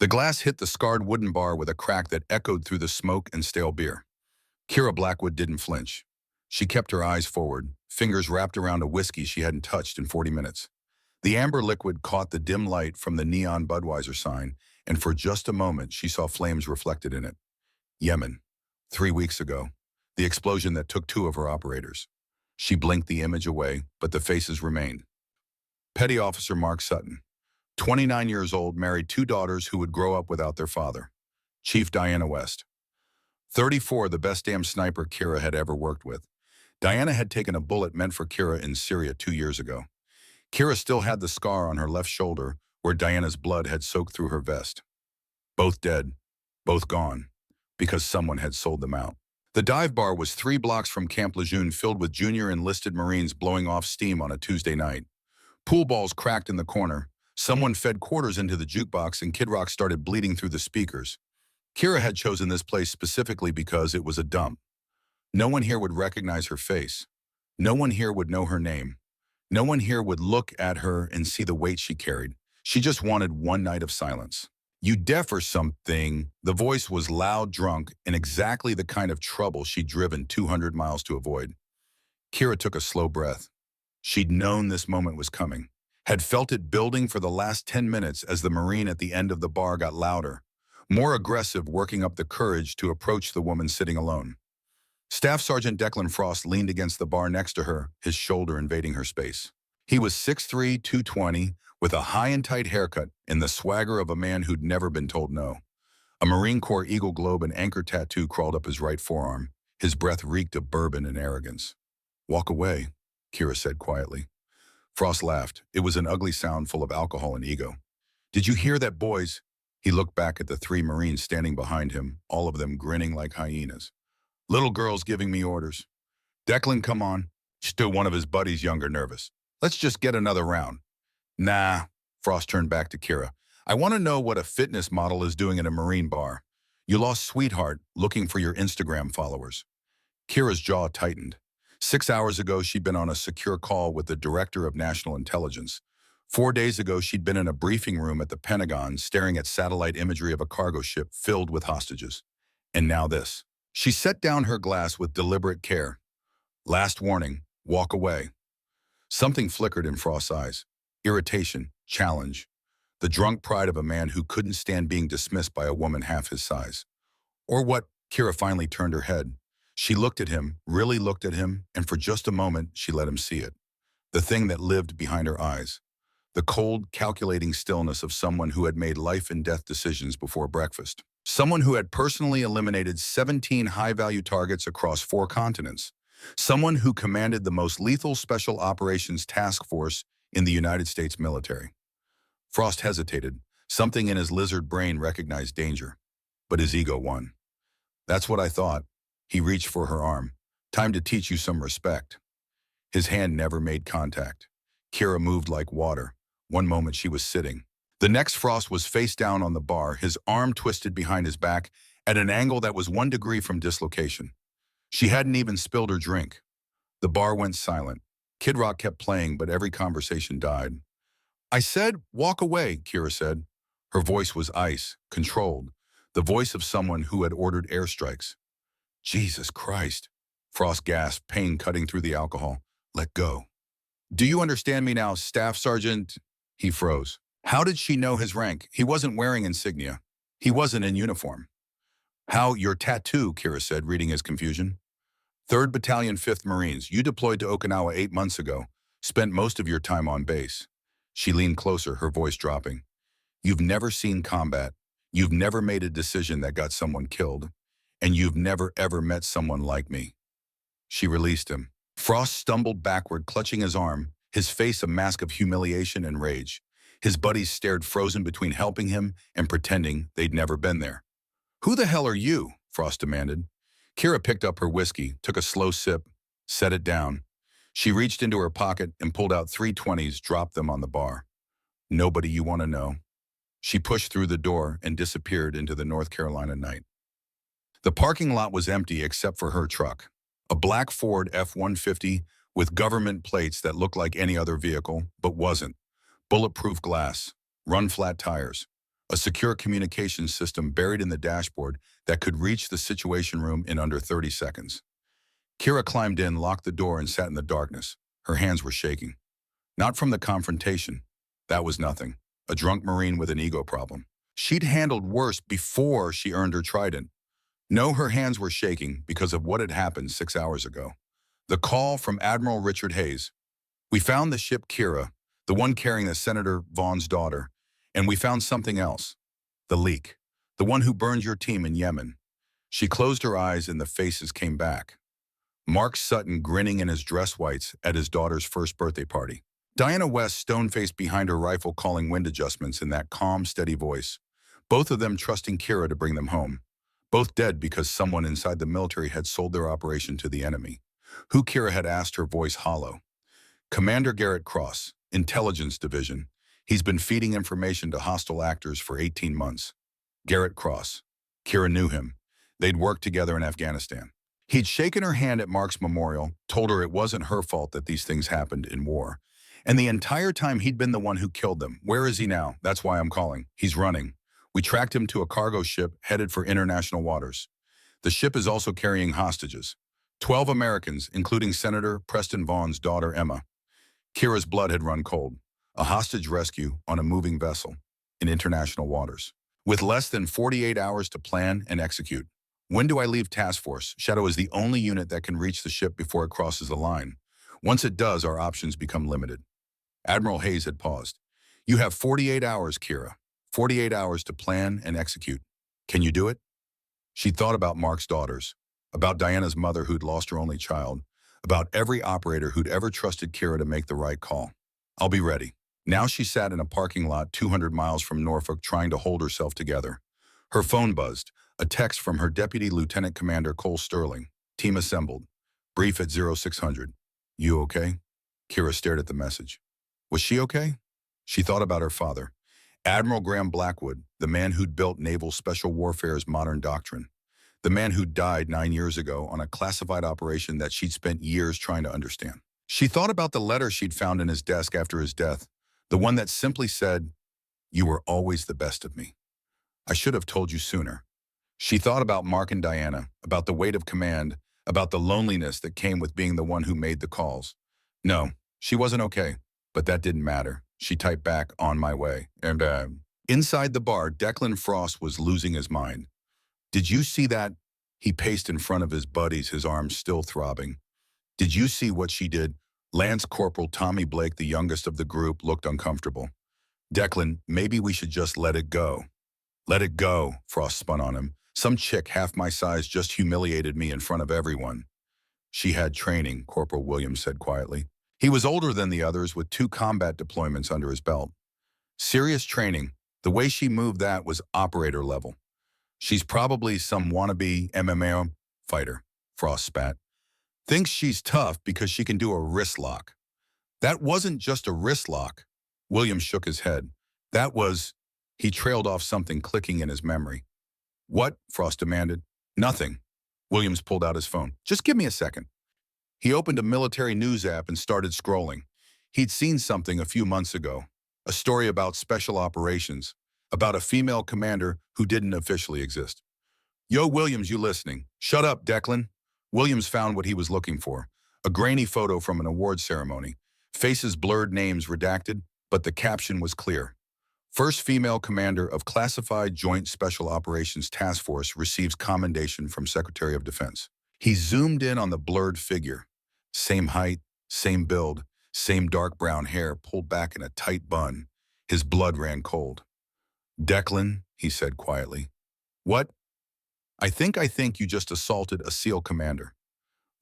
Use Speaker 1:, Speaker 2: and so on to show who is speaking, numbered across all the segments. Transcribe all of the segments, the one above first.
Speaker 1: The glass hit the scarred wooden bar with a crack that echoed through the smoke and stale beer. Kira Blackwood didn't flinch. She kept her eyes forward, fingers wrapped around a whiskey she hadn't touched in 40 minutes. The amber liquid caught the dim light from the neon Budweiser sign, and for just a moment she saw flames reflected in it. Yemen. 3 weeks ago. The explosion that took two of her operators. She blinked the image away, but the faces remained. Petty Officer Mark Sutton, 29 years old, married two daughters who would grow up without their father. Chief Diana West, 34, the best damn sniper Kira had ever worked with. Diana had taken a bullet meant for Kira in Syria 2 years ago. Kira still had the scar on her left shoulder where Diana's blood had soaked through her vest. Both dead, both gone, because someone had sold them out. The dive bar was 3 blocks from Camp Lejeune, filled with junior enlisted Marines blowing off steam on a Tuesday night. Pool balls cracked in the corner. Someone fed quarters into the jukebox and Kid Rock started bleeding through the speakers. Kira had chosen this place specifically because it was a dump. No one here would recognize her face. No one here would know her name. No one here would look at her and see the weight she carried. She just wanted one night of silence. "You deaf or something?" The voice was loud, drunk, and exactly the kind of trouble she'd driven 200 miles to avoid. Kira took a slow breath. She'd known this moment was coming, had felt it building for the last 10 minutes as the Marine at the end of the bar got louder, more aggressive, working up the courage to approach the woman sitting alone. Staff Sergeant Declan Frost leaned against the bar next to her, his shoulder invading her space. He was 6'3", 220, with a high and tight haircut and the swagger of a man who'd never been told no. A Marine Corps Eagle Globe and anchor tattoo crawled up his right forearm. His breath reeked of bourbon and arrogance. "Walk away," Kira said quietly. Frost laughed. It was an ugly sound full of alcohol and ego. "Did you hear that, boys?" He looked back at the 3 Marines standing behind him, all of them grinning like hyenas. "Little girl's giving me orders." "Declan, come on." Still one of his buddies, younger, nervous. "Let's just get another round." "Nah," Frost turned back to Kira. "I want to know what a fitness model is doing in a Marine bar. You lost sweetheart looking for your Instagram followers." Kira's jaw tightened. 6 hours ago, she'd been on a secure call with the Director of National Intelligence. 4 days ago, she'd been in a briefing room at the Pentagon staring at satellite imagery of a cargo ship filled with hostages. And now this. She set down her glass with deliberate care. "Last warning, walk away." Something flickered in Frost's eyes. Irritation, challenge. The drunk pride of a man who couldn't stand being dismissed by a woman half his size. Or what? Kira finally turned her head. She looked at him, really looked at him, and for just a moment, she let him see it. The thing that lived behind her eyes. The cold, calculating stillness of someone who had made life and death decisions before breakfast. Someone who had personally eliminated 17 high-value targets across 4 continents. Someone who commanded the most lethal special operations task force in the United States military. Frost hesitated. Something in his lizard brain recognized danger. But his ego won. "That's what I thought." He reached for her arm. "Time to teach you some respect." His hand never made contact. Kira moved like water. One moment she was sitting. The next, Frost was face down on the bar, his arm twisted behind his back at an angle that was 1 degree from dislocation. She hadn't even spilled her drink. The bar went silent. Kid Rock kept playing, but every conversation died. "I said, walk away," Kira said. Her voice was ice, controlled, the voice of someone who had ordered airstrikes. "Jesus Christ," Frost gasped, pain cutting through the alcohol. "Let go." "Do you understand me now, Staff Sergeant?" He froze. How did she know his rank? He wasn't wearing insignia. He wasn't in uniform. "How, your tattoo," Kira said, reading his confusion. 3rd Battalion, 5th Marines. You deployed to Okinawa 8 months ago. Spent most of your time on base. She leaned closer, her voice dropping. "You've never seen combat. You've never made a decision that got someone killed. And you've never ever met someone like me." She released him. Frost stumbled backward, clutching his arm, his face a mask of humiliation and rage. His buddies stared, frozen between helping him and pretending they'd never been there. "Who the hell are you?" Frost demanded. Kira picked up her whiskey, took a slow sip, set it down. She reached into her pocket and pulled out 320s, dropped them on the bar. "Nobody you want to know." She pushed through the door and disappeared into the North Carolina night. The parking lot was empty except for her truck. A black Ford F-150 with government plates that looked like any other vehicle, but wasn't. Bulletproof glass, run-flat tires. a secure communications system buried in the dashboard that could reach the Situation Room in under 30 seconds. Kira climbed in, locked the door, and sat in the darkness. Her hands were shaking. Not from the confrontation. That was nothing. A drunk Marine with an ego problem. She'd handled worse before she earned her trident. No, her hands were shaking because of what had happened 6 hours ago. The call from Admiral Richard Hayes. We found the ship Kira, the one carrying the Senator Vaughn's daughter, and we found something else. The leak. The one who burned your team in Yemen. She closed her eyes and the faces came back. Mark Sutton grinning in his dress whites at his daughter's first birthday party. Diana West stone-faced behind her rifle calling wind adjustments in that calm, steady voice. Both of them trusting Kira to bring them home. Both dead because someone inside the military had sold their operation to the enemy. Who, Kira had asked, her voice hollow. Commander Garrett Cross, Intelligence Division. He's been feeding information to hostile actors for 18 months. Garrett Cross. Kira knew him. They'd worked together in Afghanistan. He'd shaken her hand at Mark's memorial, told her it wasn't her fault that these things happened in war. And the entire time he'd been the one who killed them. Where is he now? That's why I'm calling. He's running. We tracked him to a cargo ship headed for international waters. The ship is also carrying hostages. 12 Americans, including Senator Preston Vaughn's daughter, Emma. Kira's blood had run cold. A hostage rescue on a moving vessel in international waters. With less than 48 hours to plan and execute. When do I leave task force? Shadow is the only unit that can reach the ship before it crosses the line. Once it does, our options become limited. Admiral Hayes had paused. You have 48 hours, Kira. 48 hours to plan and execute. Can you do it? She thought about Mark's daughters, about Diana's mother who'd lost her only child, about every operator who'd ever trusted Kira to make the right call. I'll be ready. Now she sat in a parking lot 200 miles from Norfolk trying to hold herself together. Her phone buzzed, a text from her Deputy Lieutenant Commander Cole Sterling. Team assembled. Brief at 0600. You okay? Kira stared at the message. Was she okay? She thought about her father. Admiral Graham Blackwood, the man who'd built Naval Special Warfare's modern doctrine. The man who died 9 years ago on a classified operation that she'd spent years trying to understand. She thought about the letter she'd found in his desk after his death, the one that simply said, "You were always the best of me. I should have told you sooner." She thought about Mark and Diana, about the weight of command, about the loneliness that came with being the one who made the calls. No, she wasn't okay, but that didn't matter. She typed back, "On my way." And inside the bar, Declan Frost was losing his mind. Did you see that? He paced in front of his buddies, his arms still throbbing. Did you see what she did? Lance Corporal Tommy Blake, the youngest of the group, looked uncomfortable. Declan, maybe we should just let it go. Let it go, Frost spun on him. Some chick half my size just humiliated me in front of everyone. She had training, Corporal Williams said quietly. He was older than the others with 2 combat deployments under his belt. Serious training. The way she moved that was operator level. She's probably some wannabe MMA fighter, Frost spat. Thinks she's tough because she can do a wrist lock. That wasn't just a wrist lock. Williams shook his head. That was... He trailed off, something clicking in his memory. What? Frost demanded. Nothing. Williams pulled out his phone. Just give me a second. He opened a military news app and started scrolling. He'd seen something a few months ago. A story about special operations. About a female commander who didn't officially exist. Yo, Williams, you listening? Shut up, Declan. Williams found what he was looking for. A grainy photo from an award ceremony. Faces blurred, names redacted, but the caption was clear. First female commander of Classified Joint Special Operations Task Force receives commendation from Secretary of Defense. He zoomed in on the blurred figure. Same height, same build, same dark brown hair pulled back in a tight bun. His blood ran cold. Declan, he said quietly. What? I think you just assaulted a SEAL commander.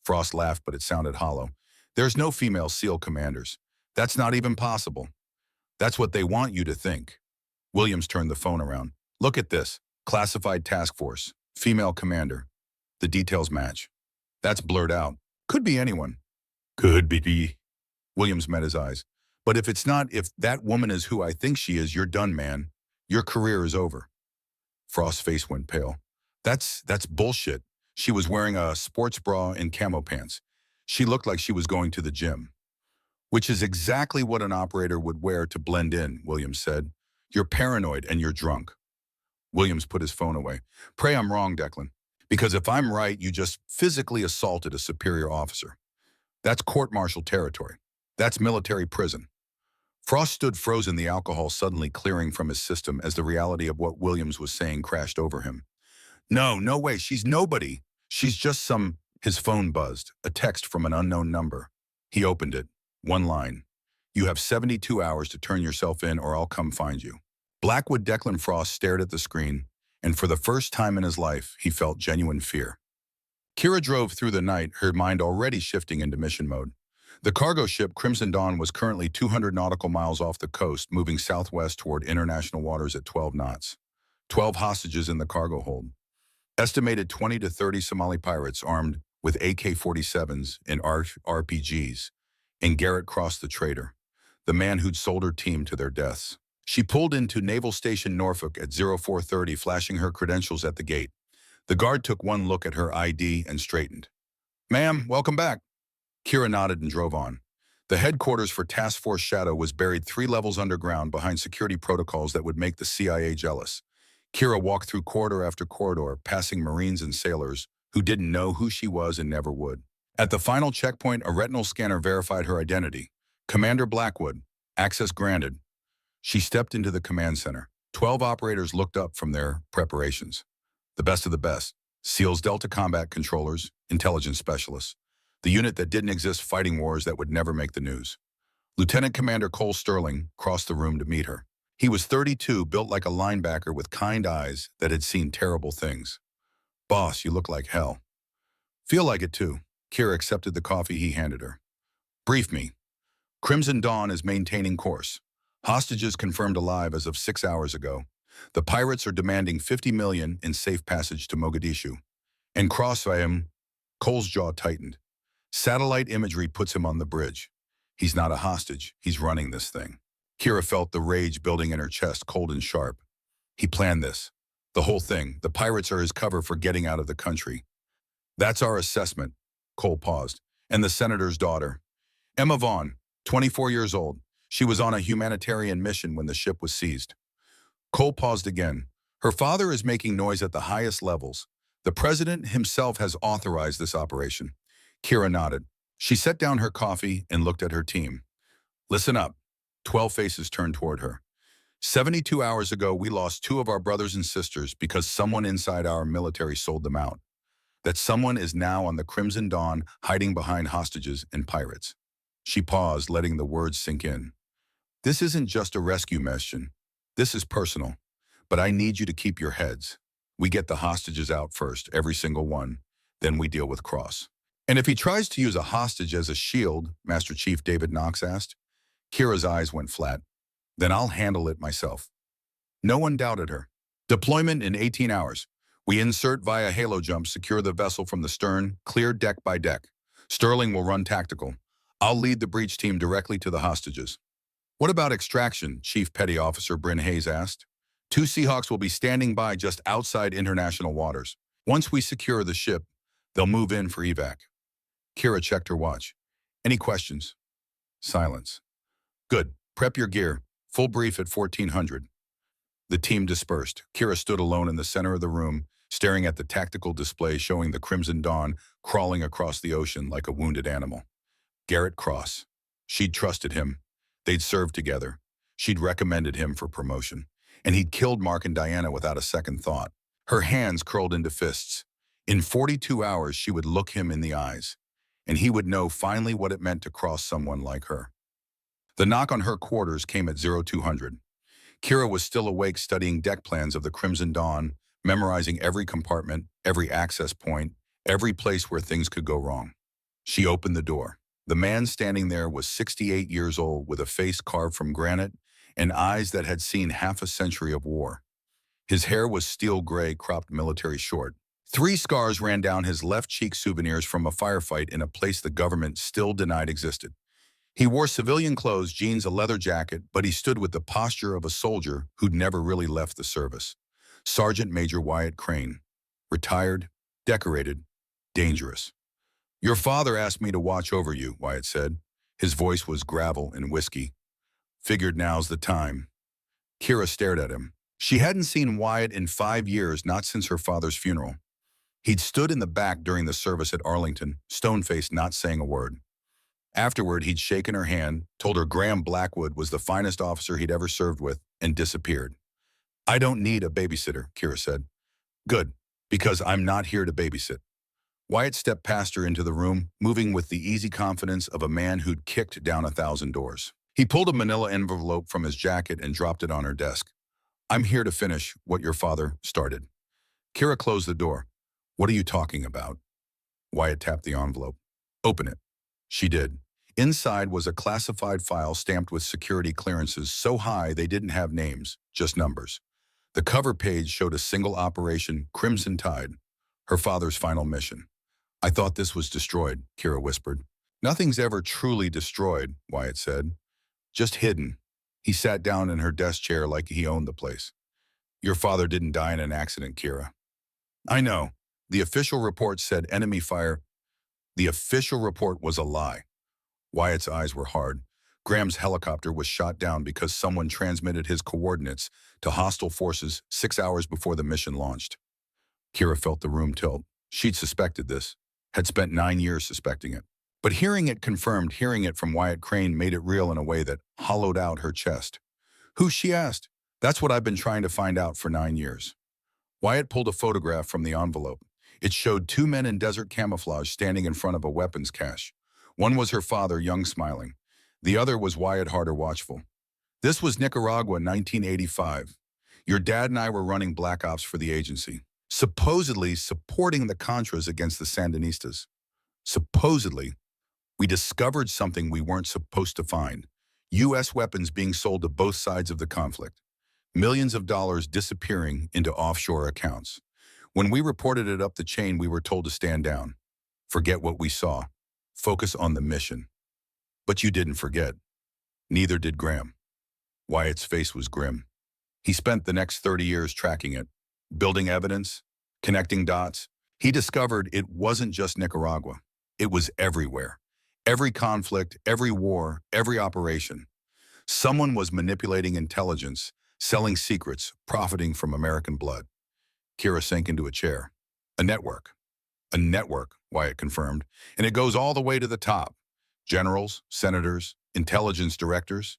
Speaker 1: Frost laughed, but it sounded hollow. There's no female SEAL commanders. That's not even possible. That's what they want you to think. Williams turned the phone around. Look at this. Classified task force. Female commander. The details match. That's blurred out. Could be anyone. Could be. Williams met his eyes. But if that woman is who I think she is, you're done, man. Your career is over. Frost's face went pale. That's bullshit. She was wearing a sports bra and camo pants. She looked like she was going to the gym. Which is exactly what an operator would wear to blend in, Williams said. You're paranoid and you're drunk. Williams put his phone away. Pray I'm wrong, Declan. Because if I'm right, you just physically assaulted a superior officer. That's court-martial territory. That's military prison. Frost stood frozen, the alcohol suddenly clearing from his system as the reality of what Williams was saying crashed over him. No, no way, she's nobody. She's just some... His phone buzzed, a text from an unknown number. He opened it. One line. You have 72 hours to turn yourself in or I'll come find you. Blackwood Declan Frost stared at the screen, and for the first time in his life, he felt genuine fear. Kira drove through the night, her mind already shifting into mission mode. The cargo ship Crimson Dawn was currently 200 nautical miles off the coast, moving southwest toward international waters at 12 knots. 12 hostages in the cargo hold. Estimated 20 to 30 Somali pirates armed with AK-47s and RPGs. And Garrett Cross, the traitor, the man who'd sold her team to their deaths. She pulled into Naval Station Norfolk at 0430, flashing her credentials at the gate. The guard took one look at her ID and straightened. Ma'am, welcome back. Kira nodded and drove on. The headquarters for Task Force Shadow was buried 3 levels underground behind security protocols that would make the CIA jealous. Kira walked through corridor after corridor, passing Marines and sailors who didn't know who she was and never would. At the final checkpoint, a retinal scanner verified her identity. Commander Blackwood, access granted. She stepped into the command center. 12 operators looked up from their preparations. The best of the best. SEALs Delta Combat Controllers, intelligence specialists. The unit that didn't exist fighting wars that would never make the news. Lieutenant Commander Cole Sterling crossed the room to meet her. He was 32, built like a linebacker with kind eyes that had seen terrible things. Boss, you look like hell. Feel like it too. Kira accepted the coffee he handed her. Brief me. Crimson Dawn is maintaining course. Hostages confirmed alive as of 6 hours ago. The pirates are demanding $50 million in safe passage to Mogadishu. And Crossfire, Cole's jaw tightened. Satellite imagery puts him on the bridge. He's not a hostage. He's running this thing. Kira felt the rage building in her chest, cold and sharp. He planned this. The whole thing. The pirates are his cover for getting out of the country. That's our assessment. Cole paused. And the senator's daughter. Emma Vaughn, 24 years old. She was on a humanitarian mission when the ship was seized. Cole paused again. Her father is making noise at the highest levels. The president himself has authorized this operation. Kira nodded. She set down her coffee and looked at her team. Listen up. 12 faces turned toward her. 72 hours ago, we lost 2 of our brothers and sisters because someone inside our military sold them out. That someone is now on the Crimson Dawn, hiding behind hostages and pirates. She paused, letting the words sink in. This isn't just a rescue mission. This is personal. But I need you to keep your heads. We get the hostages out first, every single one. Then we deal with Cross. And if he tries to use a hostage as a shield, Master Chief David Knox asked. Kira's eyes went flat. Then I'll handle it myself. No one doubted her. Deployment in 18 hours. We insert via halo jump, secure the vessel from the stern, clear deck by deck. Sterling will run tactical. I'll lead the breach team directly to the hostages. What about extraction? Chief Petty Officer Bryn Hayes asked. 2 Seahawks will be standing by just outside international waters. Once we secure the ship, they'll move in for evac. Kira checked her watch. Any questions? Silence. Good. Prep your gear. Full brief at 1400. The team dispersed. Kira stood alone in the center of the room, staring at the tactical display showing the Crimson Dawn crawling across the ocean like a wounded animal. Garrett Cross. She'd trusted him. They'd served together. She'd recommended him for promotion. And he'd killed Mark and Diana without a second thought. Her hands curled into fists. In 42 hours, she would look him in the eyes. And he would know finally what it meant to cross someone like her. The knock on her quarters came at 0200. Kira was still awake, studying deck plans of the Crimson Dawn, memorizing every compartment, every access point, every place where things could go wrong. She opened the door. The man standing there was 68 years old, with a face carved from granite and eyes that had seen half a century of war. His hair was steel gray, cropped military short. 3 scars ran down his left cheek, souvenirs from a firefight in a place the government still denied existed. He wore civilian clothes, jeans, a leather jacket, but he stood with the posture of a soldier who'd never really left the service. Sergeant Major Wyatt Crane. Retired, decorated, dangerous. Your father asked me to watch over you, Wyatt said. His voice was gravel and whiskey. Figured now's the time. Kira stared at him. She hadn't seen Wyatt in 5 years, not since her father's funeral. He'd stood in the back during the service at Arlington, stone-faced, not saying a word. Afterward, he'd shaken her hand, told her Graham Blackwood was the finest officer he'd ever served with, and disappeared. "I don't need a babysitter," Kira said. "Good, because I'm not here to babysit." Wyatt stepped past her into the room, moving with the easy confidence of a man who'd kicked down 1,000 doors. He pulled a manila envelope from his jacket and dropped it on her desk. "I'm here to finish what your father started." Kira closed the door. "What are you talking about?" Wyatt tapped the envelope. "Open it." She did. Inside was a classified file stamped with security clearances so high they didn't have names, just numbers. The cover page showed a single operation, Crimson Tide, her father's final mission. "I thought this was destroyed," Kira whispered. "Nothing's ever truly destroyed," Wyatt said. "Just hidden." He sat down in her desk chair like he owned the place. "Your father didn't die in an accident, Kira." "I know. The official report said enemy fire." "The official report was a lie." Wyatt's eyes were hard. "Graham's helicopter was shot down because someone transmitted his coordinates to hostile forces 6 hours before the mission launched." Kira felt the room tilt. She'd suspected this, had spent 9 years suspecting it. But hearing it confirmed, hearing it from Wyatt Crane made it real in a way that hollowed out her chest. "Who?" she asked. "That's what I've been trying to find out for 9 years. Wyatt pulled a photograph from the envelope. It showed two men in desert camouflage standing in front of a weapons cache. One was her father, young, smiling. The other was Wyatt, harder, watchful. "This was Nicaragua, 1985. Your dad and I were running Black Ops for the agency, supposedly supporting the Contras against the Sandinistas. Supposedly, we discovered something we weren't supposed to find. U.S. weapons being sold to both sides of the conflict. Millions of dollars disappearing into offshore accounts. When we reported it up the chain, we were told to stand down. Forget what we saw. Focus on the mission. But you didn't forget. Neither did Graham." Wyatt's face was grim. He spent the next 30 years tracking it, building evidence, connecting dots. He discovered it wasn't just Nicaragua. It was everywhere. Every conflict, every war, every operation. Someone was manipulating intelligence, selling secrets, profiting from American blood. Kira sank into a chair. "A network." "A network," Wyatt confirmed, "and it goes all the way to the top. Generals, senators, intelligence directors.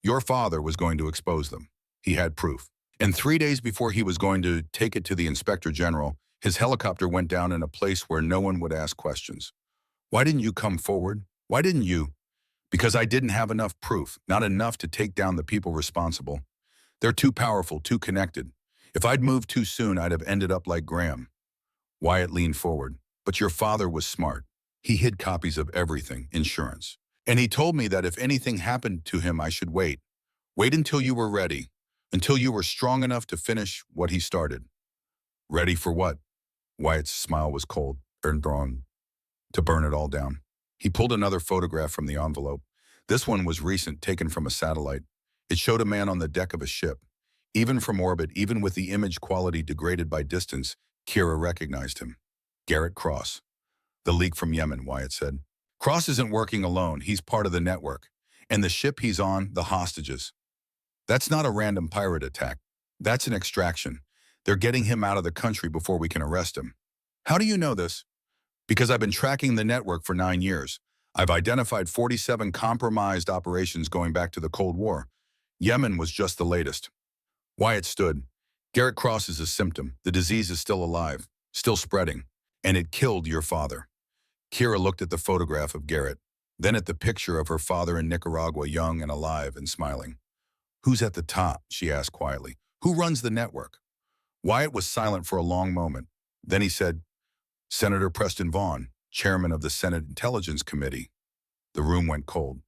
Speaker 1: Your father was going to expose them. He had proof. And 3 days before he was going to take it to the inspector general, his helicopter went down in a place where no one would ask questions. Why didn't you come forward? Why didn't you?" "Because I didn't have enough proof, not enough to take down the people responsible. They're too powerful, too connected. If I'd moved too soon, I'd have ended up like Graham." Wyatt leaned forward. "But your father was smart. He hid copies of everything, insurance. And he told me that if anything happened to him, I should wait. Wait until you were ready, until you were strong enough to finish what he started." "Ready for what?" Wyatt's smile was cold, and drawn. "To burn it all down." He pulled another photograph from the envelope. This one was recent, taken from a satellite. It showed a man on the deck of a ship. Even from orbit, even with the image quality degraded by distance, Kira recognized him. Garrett Cross. "The leak from Yemen," Wyatt said. "Cross isn't working alone. He's part of the network. And the ship he's on, the hostages. That's not a random pirate attack. That's an extraction. They're getting him out of the country before we can arrest him." "How do you know this?" "Because I've been tracking the network for 9 years. I've identified 47 compromised operations going back to the Cold War. Yemen was just the latest." Wyatt stood. "Garrett Cross is a symptom. The disease is still alive, still spreading. And it killed your father." Kira looked at the photograph of Garrett, then at the picture of her father in Nicaragua, young and alive and smiling. "Who's at the top?" she asked quietly. "Who runs the network?" Wyatt was silent for a long moment. Then he said, "Senator Preston Vaughn, chairman of the Senate Intelligence Committee." The room went cold.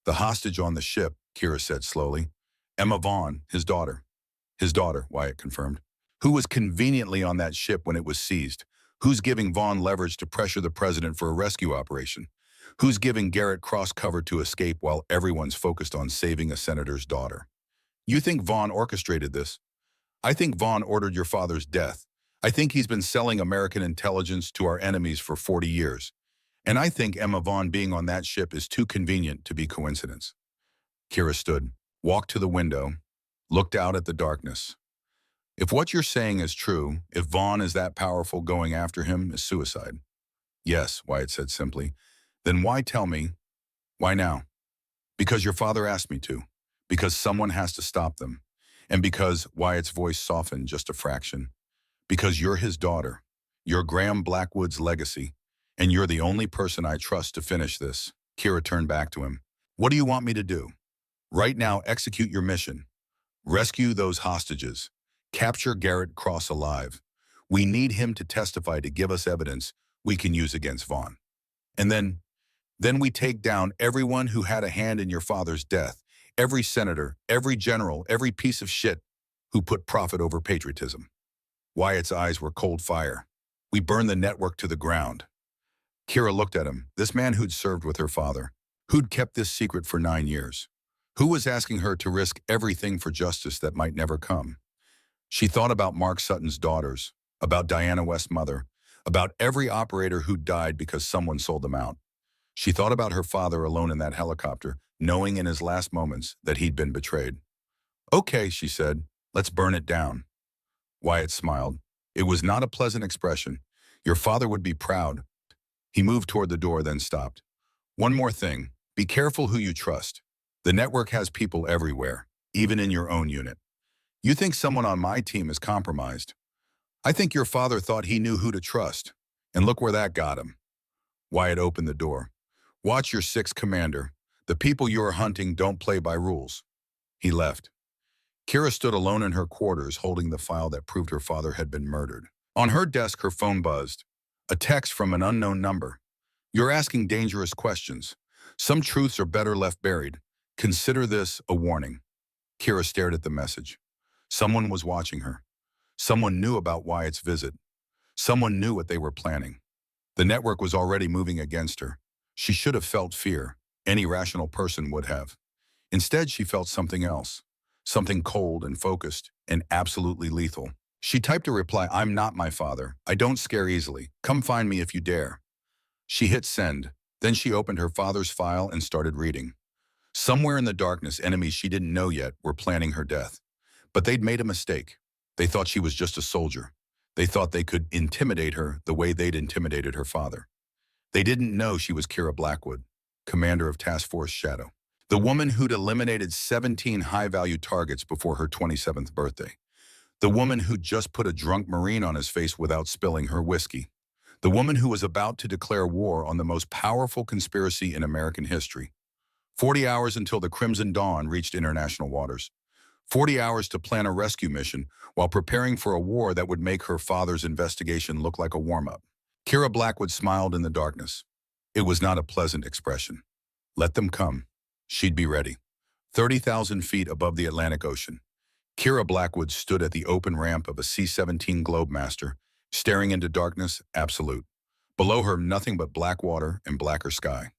Speaker 1: "The hostage on the ship," Kira said slowly. "Emma Vaughn, his daughter." "His daughter," Wyatt confirmed. "Who was conveniently on that ship when it was seized? Who's giving Vaughn leverage to pressure the president for a rescue operation? Who's giving Garrett Cross cover to escape while everyone's focused on saving a senator's daughter?" "You think Vaughn orchestrated this?" "I think Vaughn ordered your father's death. I think he's been selling American intelligence to our enemies for 40 years. And I think Emma Vaughn being on that ship is too convenient to be coincidence." Kira stood, walked to the window, looked out at the darkness. If what you're saying is true, if Vaughn is that powerful, going after him is suicide. Yes, Wyatt said simply. Then why tell me? Why now? Because your father asked me to. Because someone has to stop them. And because Wyatt's voice softened just a fraction. Because you're his daughter. You're Graham Blackwood's legacy. And you're the only person I trust to finish this. Kira turned back to him. What do you want me to do? Right now, execute your mission. Rescue those hostages. Capture Garrett Cross alive. We need him to testify to give us evidence we can use against Vaughn. And then we take down everyone who had a hand in your father's death. Every senator, every general, every piece of shit who put profit over patriotism. Wyatt's eyes were cold fire. We burn the network to the ground. Kira looked at him, this man who'd served with her father, who'd kept this secret for 9 years, who was asking her to risk everything for justice that might never come. She thought about Mark Sutton's daughters, about Diana West's mother, about every operator who died because someone sold them out. She thought about her father alone in that helicopter, knowing in his last moments that he'd been betrayed. Okay, she said, let's burn it down. Wyatt smiled. It was not a pleasant expression. Your father would be proud. He moved toward the door, then stopped. One more thing. Be careful who you trust. The network has people everywhere, even in your own unit. You think someone on my team is compromised. I think your father thought he knew who to trust, and look where that got him. Wyatt opened the door. Watch your sixth commander. The people you are hunting don't play by rules. He left. Kira stood alone in her quarters, holding the file that proved her father had been murdered. On her desk, her phone buzzed. A text from an unknown number. You're asking dangerous questions. Some truths are better left buried. Consider this a warning. Kira stared at the message. Someone was watching her. Someone knew about Wyatt's visit. Someone knew what they were planning. The network was already moving against her. She should have felt fear. Any rational person would have. Instead, she felt something else. Something cold and focused and absolutely lethal. She typed a reply, I'm not my father. I don't scare easily. Come find me if you dare. She hit send. Then she opened her father's file and started reading. Somewhere in the darkness, enemies she didn't know yet were planning her death. But they'd made a mistake. They thought she was just a soldier. They thought they could intimidate her the way they'd intimidated her father. They didn't know she was Kira Blackwood, commander of Task Force Shadow. The woman who'd eliminated 17 high-value targets before her 27th birthday. The woman who'd just put a drunk Marine on his face without spilling her whiskey. The woman who was about to declare war on the most powerful conspiracy in American history. 40 hours until the Crimson Dawn reached international waters. 40 hours to plan a rescue mission while preparing for a war that would make her father's investigation look like a warm-up. Kira Blackwood smiled in the darkness. It was not a pleasant expression. Let them come. She'd be ready. 30,000 feet above the Atlantic Ocean. Kira Blackwood stood at the open ramp of a C-17 Globemaster, staring into darkness absolute. Below her, nothing but black water and blacker sky.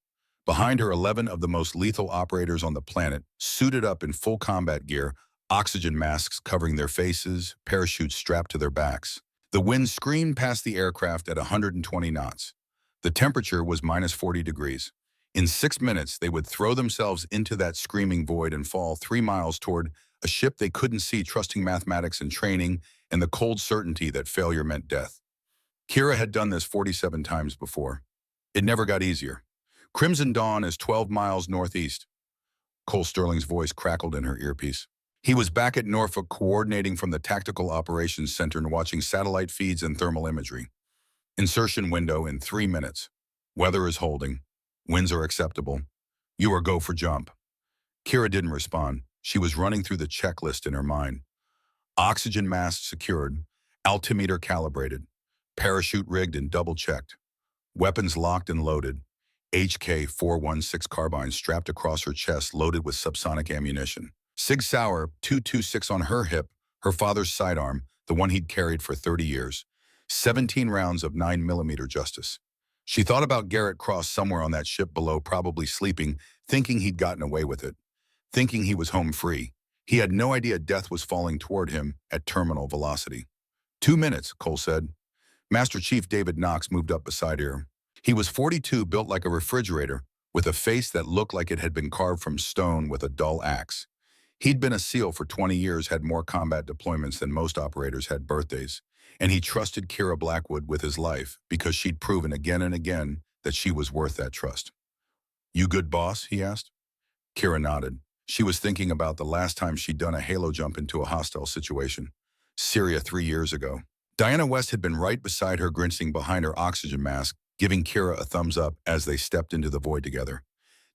Speaker 1: Behind her, 11 of the most lethal operators on the planet, suited up in full combat gear, oxygen masks covering their faces, parachutes strapped to their backs. The wind screamed past the aircraft at 120 knots. The temperature was minus 40 degrees. In 6 minutes, they would throw themselves into that screaming void and fall 3 miles toward a ship they couldn't see, trusting mathematics and training and the cold certainty that failure meant death. Kira had done this 47 times before. It never got easier. Crimson Dawn is 12 miles northeast. Cole Sterling's voice crackled in her earpiece. He was back at Norfolk, coordinating from the Tactical Operations Center and watching satellite feeds and thermal imagery. Insertion window in 3 minutes. Weather is holding. Winds are acceptable. You are go for jump. Kira didn't respond. She was running through the checklist in her mind. Oxygen mask secured, altimeter calibrated, parachute rigged and double-checked, weapons locked and loaded, HK-416 carbine strapped across her chest loaded with subsonic ammunition. Sig Sauer 226 on her hip, her father's sidearm, the one he'd carried for 30 years. 17 rounds of 9mm Justice. She thought about Garrett Cross somewhere on that ship below, probably sleeping, thinking he'd gotten away with it, thinking he was home free. He had no idea death was falling toward him at terminal velocity. 2 minutes, Cole said. Master Chief David Knox moved up beside her. He was 42, built like a refrigerator, with a face that looked like it had been carved from stone with a dull axe. He'd been a SEAL for 20 years, had more combat deployments than most operators had birthdays, and he trusted Kira Blackwood with his life because she'd proven again and again that she was worth that trust. "You good, boss?" he asked. Kira nodded. She was thinking about the last time she'd done a halo jump into a hostile situation. Syria 3 years ago. Diana West had been right beside her, grinning behind her oxygen mask, giving Kira a thumbs up as they stepped into the void together.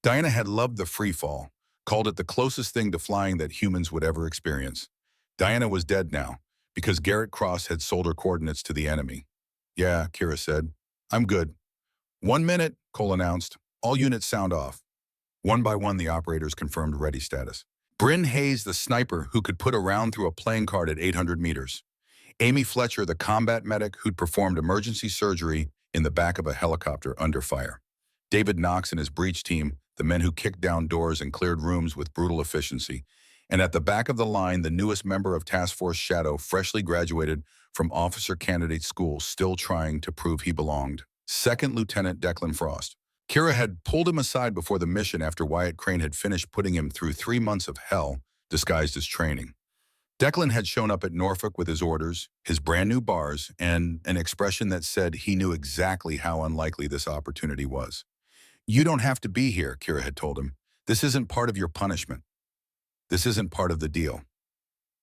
Speaker 1: Diana had loved the free fall, called it the closest thing to flying that humans would ever experience. Diana was dead now, because Garrett Cross had sold her coordinates to the enemy. "Yeah," Kira said. "I'm good." "1 minute," Cole announced. "All units sound off." One by one, the operators confirmed ready status. Bryn Hayes, the sniper who could put a round through a playing card at 800 meters. Amy Fletcher, the combat medic who'd performed emergency surgery in the back of a helicopter under fire. David Knox and his breach team, the men who kicked down doors and cleared rooms with brutal efficiency. And at the back of the line, the newest member of Task Force Shadow, freshly graduated from Officer Candidate School, still trying to prove he belonged. Second Lieutenant Declan Frost. Kira had pulled him aside before the mission after Wyatt Crane had finished putting him through 3 months of hell disguised as training. Declan had shown up at Norfolk with his orders, his brand new bars, and an expression that said he knew exactly how unlikely this opportunity was. "You don't have to be here," Kira had told him. "This isn't part of your punishment. This isn't part of the deal."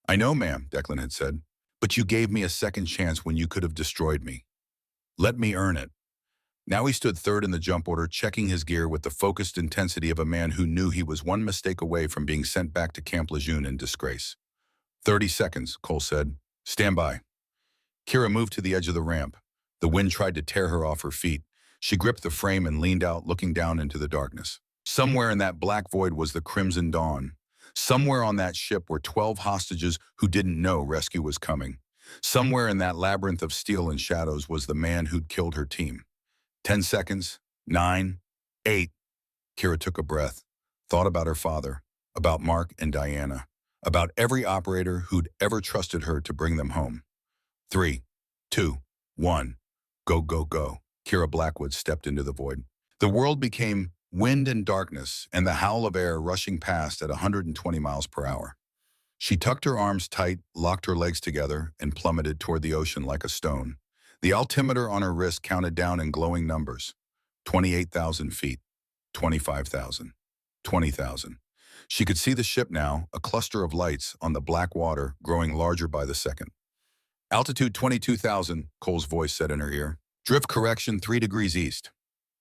Speaker 1: "I know, ma'am," Declan had said, "but you gave me a second chance when you could have destroyed me. Let me earn it." Now he stood third in the jump order, checking his gear with the focused intensity of a man who knew he was one mistake away from being sent back to Camp Lejeune in disgrace. 30 seconds, Cole said. "Stand by." Kira moved to the edge of the ramp. The wind tried to tear her off her feet. She gripped the frame and leaned out, looking down into the darkness. Somewhere in that black void was the Crimson Dawn. Somewhere on that ship were 12 hostages who didn't know rescue was coming. Somewhere in that labyrinth of steel and shadows was the man who'd killed her team. 10 seconds. 9. 8. Kira took a breath, thought about her father, about Mark and Diana, about every operator who'd ever trusted her to bring them home. 3, 2, 1. Go, go, go. Kira Blackwood stepped into the void. The world became wind and darkness and the howl of air rushing past at 120 miles per hour. She tucked her arms tight, locked her legs together, and plummeted toward the ocean like a stone. The altimeter on her wrist counted down in glowing numbers. 28,000 feet, 25,000, 20,000. She could see the ship now, a cluster of lights on the black water growing larger by the second. "Altitude 22,000, Cole's voice said in her ear. "Drift correction 3 degrees east."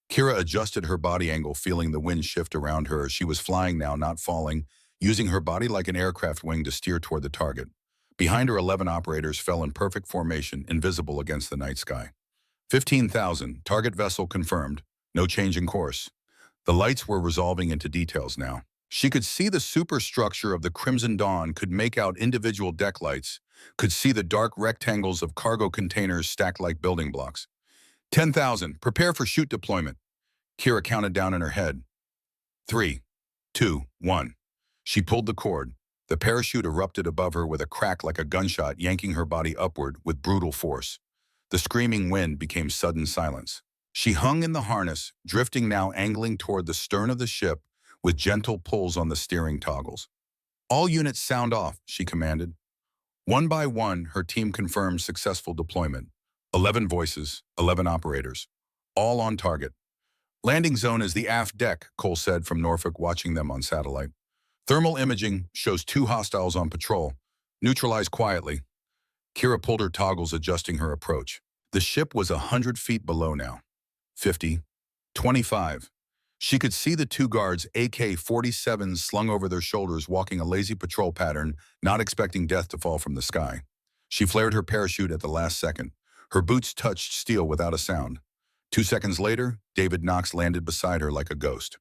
Speaker 1: Kira adjusted her body angle, feeling the wind shift around her. She was flying now, not falling, using her body like an aircraft wing to steer toward the target. Behind her, 11 operators fell in perfect formation, invisible against the night sky. 15,000, target vessel confirmed. No change in course. The lights were resolving into details now. She could see the superstructure of the Crimson Dawn, could make out individual deck lights, could see the dark rectangles of cargo containers stacked like building blocks. 10,000, prepare for chute deployment. Kira counted down in her head. 3, 2, 1. She pulled the cord. The parachute erupted above her with a crack like a gunshot, yanking her body upward with brutal force. The screaming wind became sudden silence. She hung in the harness, drifting now, angling toward the stern of the ship with gentle pulls on the steering toggles. "All units sound off," she commanded. One by one, her team confirmed successful deployment. 11 voices, 11 operators, all on target. "Landing zone is the aft deck," Cole said from Norfolk, watching them on satellite. "Thermal imaging shows 2 hostiles on patrol. Neutralize quietly." Kira pulled her toggles, adjusting her approach. The ship was 100 feet below now. 50. 25. She could see the 2 guards, AK-47s slung over their shoulders, walking a lazy patrol pattern, not expecting death to fall from the sky. She flared her parachute at the last second. Her boots touched steel without a sound. 2 seconds later, David Knox landed beside her like a ghost.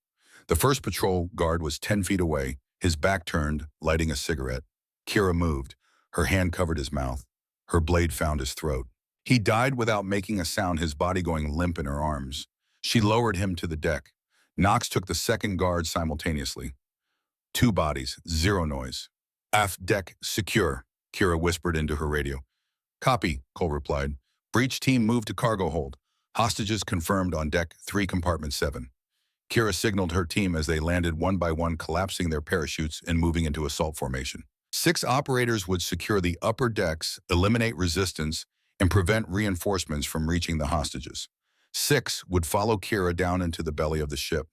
Speaker 1: The first patrol guard was 10 feet away, his back turned, lighting a cigarette. Kira moved. Her hand covered his mouth. Her blade found his throat. He died without making a sound, his body going limp in her arms. She lowered him to the deck. Knox took the second guard simultaneously. 2 bodies, 0 noise. "Aft deck secure," Kira whispered into her radio. "Copy," Cole replied. "Breach team moved to cargo hold. Hostages confirmed on deck 3, compartment 7. Kira signaled her team as they landed one by one, collapsing their parachutes and moving into assault formation. 6 operators would secure the upper decks, eliminate resistance, and prevent reinforcements from reaching the hostages. 6 would follow Kira down into the belly of the ship.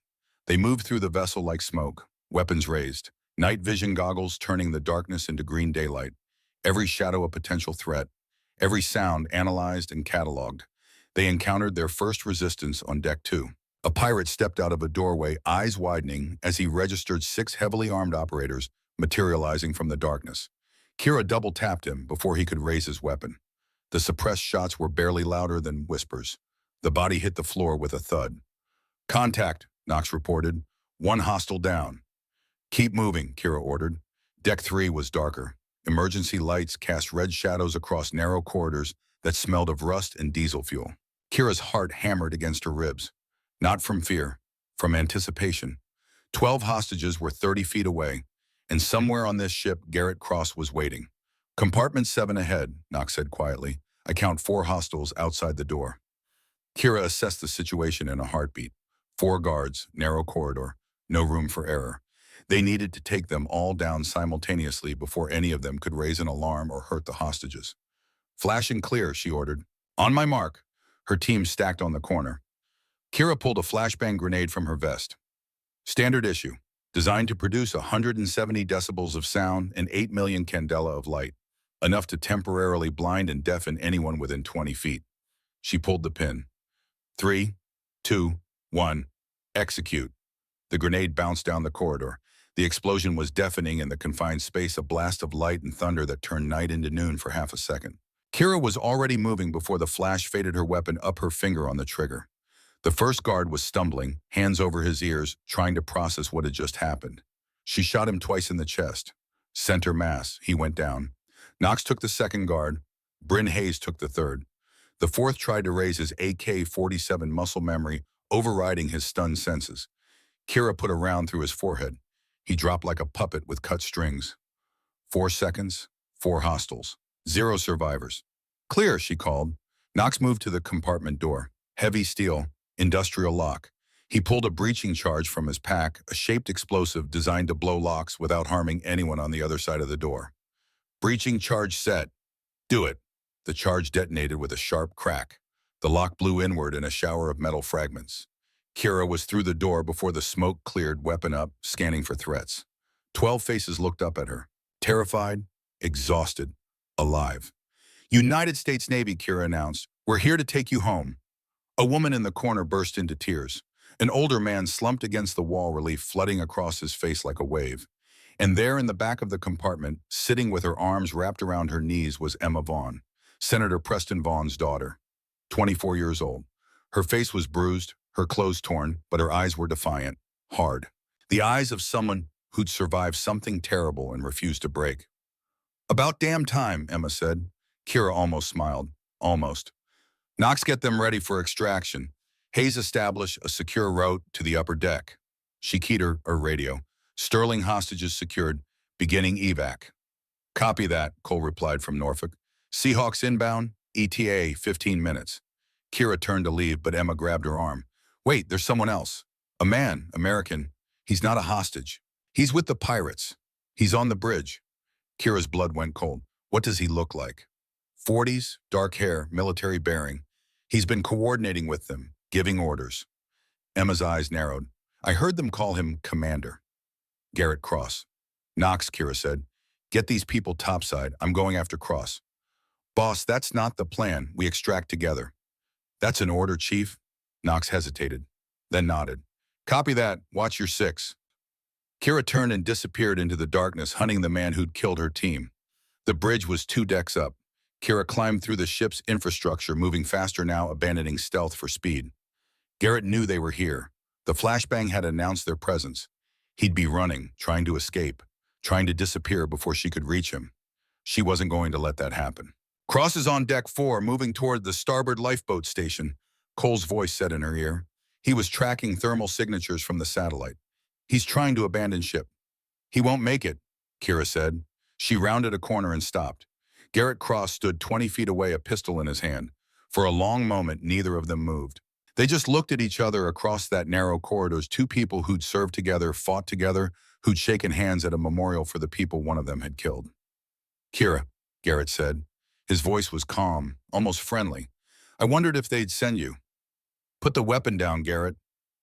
Speaker 1: They moved through the vessel like smoke, weapons raised, night vision goggles turning the darkness into green daylight, every shadow a potential threat, every sound analyzed and cataloged. They encountered their first resistance on Deck 2. A pirate stepped out of a doorway, eyes widening, as he registered 6 heavily armed operators materializing from the darkness. Kira double-tapped him before he could raise his weapon. The suppressed shots were barely louder than whispers. The body hit the floor with a thud. "Contact," Knox reported. "1 hostile down." "Keep moving," Kira ordered. Deck 3 was darker. Emergency lights cast red shadows across narrow corridors that smelled of rust and diesel fuel. Kira's heart hammered against her ribs. Not from fear, from anticipation. 12 hostages were 30 feet away, and somewhere on this ship, Garrett Cross was waiting. "Compartment 7 ahead," Knox said quietly. "I count 4 hostiles outside the door." Kira assessed the situation in a heartbeat. 4 guards, narrow corridor, no room for error. They needed to take them all down simultaneously before any of them could raise an alarm or hurt the hostages. "Flash and clear," she ordered. "On my mark." Her team stacked on the corner. Kira pulled a flashbang grenade from her vest. Standard issue, designed to produce 170 decibels of sound and 8 million candela of light, enough to temporarily blind and deafen anyone within 20 feet. She pulled the pin. 3, 2, 1, execute. The grenade bounced down the corridor. The explosion was deafening in the confined space, a blast of light and thunder that turned night into noon for half a second. Kira was already moving before the flash faded her weapon up her finger on the trigger. The first guard was stumbling, hands over his ears, trying to process what had just happened. She shot him twice in the chest. Center mass, he went down. Knox took the second guard. Bryn Hayes took the third. The fourth tried to raise his AK-47 muscle memory, overriding his stunned senses. Kira put a round through his forehead. He dropped like a puppet with cut strings. 4 seconds, 4 hostiles, 0 survivors. "Clear," she called. Knox moved to the compartment door. Heavy steel, industrial lock. He pulled a breaching charge from his pack, a shaped explosive designed to blow locks without harming anyone on the other side of the door. "Breaching charge set. Do it." The charge detonated with a sharp crack. The lock blew inward in a shower of metal fragments. Kira was through the door before the smoke cleared, weapon up, scanning for threats. 12 faces looked up at her. Terrified, exhausted, alive. "United States Navy," Kira announced. "We're here to take you home." A woman in the corner burst into tears. An older man slumped against the wall, relief flooding across his face like a wave. And there in the back of the compartment, sitting with her arms wrapped around her knees, was Emma Vaughn, Senator Preston Vaughn's daughter, 24 years old. Her face was bruised, her clothes torn, but her eyes were defiant, hard. The eyes of someone who'd survived something terrible and refused to break. "About damn time," Emma said. Kira almost smiled. Almost. "Knox, get them ready for extraction. Hayes, establish a secure route to the upper deck." She keyed her radio. "Sterling hostages secured. Beginning evac." "Copy that," Cole replied from Norfolk. "Seahawks inbound. ETA 15 minutes. Kira turned to leave, but Emma grabbed her arm. "Wait, there's someone else. A man, American. He's not a hostage. He's with the pirates. He's on the bridge." Kira's blood went cold. "What does he look like?" "40s, dark hair, military bearing. He's been coordinating with them, giving orders." Emma's eyes narrowed. "I heard them call him Commander." "Garrett Cross." "Knox," Kira said. "Get these people topside. I'm going after Cross." "Boss, that's not the plan. We extract together." "That's an order, Chief." Knox hesitated, then nodded. "Copy that. Watch your 6. Kira turned and disappeared into the darkness, hunting the man who'd killed her team. The bridge was 2 decks up. Kira climbed through the ship's infrastructure, moving faster now, abandoning stealth for speed. Garrett knew they were here. The flashbang had announced their presence. He'd be running, trying to escape, trying to disappear before she could reach him. She wasn't going to let that happen. "Cross is on deck 4, moving toward the starboard lifeboat station," Cole's voice said in her ear. He was tracking thermal signatures from the satellite. "He's trying to abandon ship." "He won't make it," Kira said. She rounded a corner and stopped. Garrett Cross stood 20 feet away, a pistol in his hand. For a long moment, neither of them moved. They just looked at each other across that narrow corridor, two people who'd served together, fought together, who'd shaken hands at a memorial for the people one of them had killed. Kira, Garrett said. His voice was calm, almost friendly. I wondered if they'd send you. Put the weapon down, Garrett.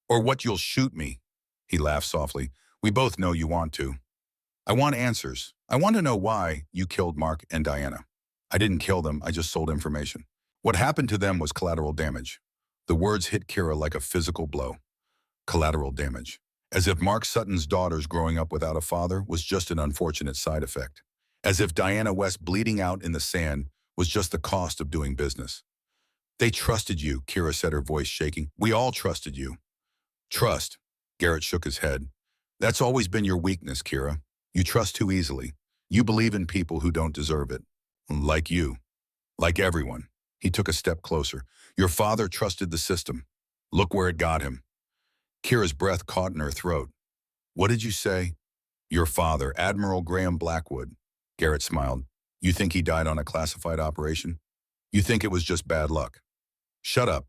Speaker 1: Or what you'll shoot me. He laughed softly. We both know you want to. I want answers. I want to know why you killed Mark and Diana. I didn't kill them, I just sold information. What happened to them was collateral damage. The words hit Kira like a physical blow. Collateral damage. As if Mark Sutton's daughters growing up without a father was just an unfortunate side effect. As if Diana West bleeding out in the sand was just the cost of doing business. They trusted you, Kira said, her voice shaking. We all trusted you. Trust. Garrett shook his head. That's always been your weakness, Kira. You trust too easily. You believe in people who don't deserve it. Like you. Like everyone. He took a step closer. Your father trusted the system. Look where it got him. Kira's breath caught in her throat. What did you say? Your father, Admiral Graham Blackwood. Garrett smiled. You think he died on a classified operation? You think it was just bad luck? Shut up.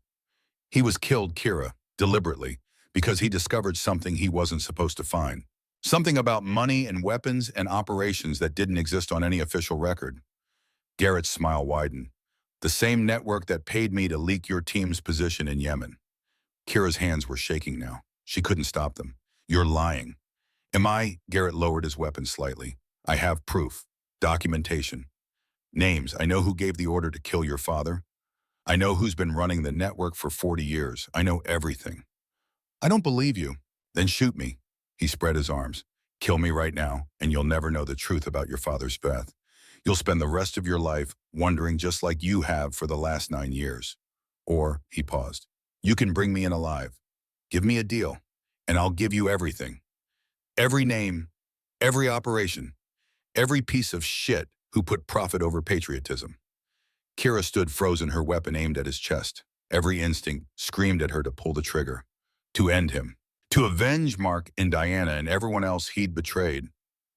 Speaker 1: He was killed, Kira, deliberately, because he discovered something he wasn't supposed to find. Something about money and weapons and operations that didn't exist on any official record. Garrett's smile widened. The same network that paid me to leak your team's position in Yemen. Kira's hands were shaking now. She couldn't stop them. You're lying. Am I? Garrett lowered his weapon slightly. I have proof. Documentation. Names. I know who gave the order to kill your father. I know who's been running the network for 40 years. I know everything. I don't believe you. Then shoot me. He spread his arms. Kill me right now, and you'll never know the truth about your father's death. You'll spend the rest of your life wondering just like you have for the last 9 years. Or, he paused, you can bring me in alive. Give me a deal, and I'll give you everything. Every name, every operation, every piece of shit who put profit over patriotism. Kira stood frozen, her weapon aimed at his chest. Every instinct screamed at her to pull the trigger, to end him, to avenge Mark and Diana and everyone else he'd betrayed,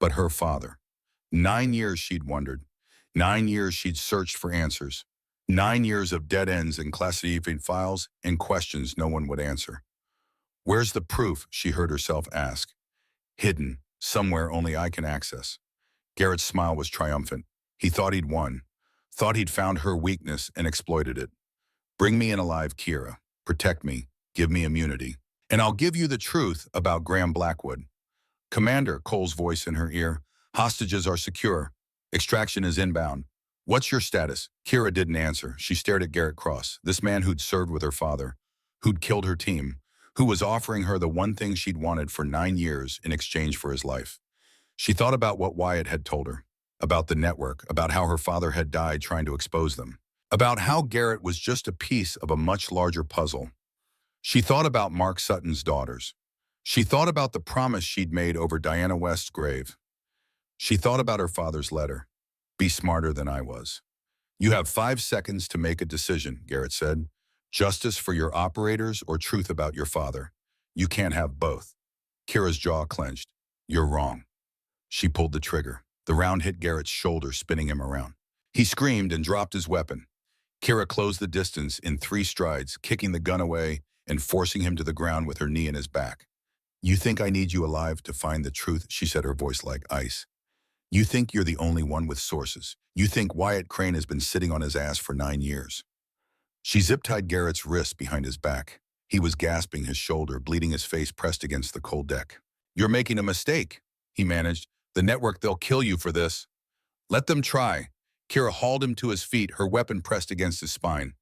Speaker 1: but her father. 9 years she'd wondered. 9 years she'd searched for answers. 9 years of dead ends and classified files and questions no one would answer. Where's the proof, she heard herself ask. Hidden, somewhere only I can access. Garrett's smile was triumphant. He thought he'd won. Thought he'd found her weakness and exploited it. Bring me in alive, Kira. Protect me. Give me immunity. And I'll give you the truth about Graham Blackwood. Commander, Cole's voice in her ear. Hostages are secure. Extraction is inbound. What's your status? Kira didn't answer. She stared at Garrett Cross, this man who'd served with her father, who'd killed her team, who was offering her the one thing she'd wanted for 9 years in exchange for his life. She thought about what Wyatt had told her, about the network, about how her father had died trying to expose them, about how Garrett was just a piece of a much larger puzzle. She thought about Mark Sutton's daughters. She thought about the promise she'd made over Diana West's grave. She thought about her father's letter. Be smarter than I was. You have 5 seconds to make a decision, Garrett said. Justice for your operators or truth about your father. You can't have both. Kira's jaw clenched. You're wrong. She pulled the trigger. The round hit Garrett's shoulder, spinning him around. He screamed and dropped his weapon. Kira closed the distance in 3 strides, kicking the gun away and forcing him to the ground with her knee in his back. You think I need you alive to find the truth, she said, her voice like ice. You think you're the only one with sources. You think Wyatt Crane has been sitting on his ass for 9 years. She zip-tied Garrett's wrists behind his back. He was gasping, his shoulder, bleeding, his face pressed against the cold deck. You're making a mistake, he managed. The network, they'll kill you for this. Let them try. Kira hauled him to his feet, her weapon pressed against his spine.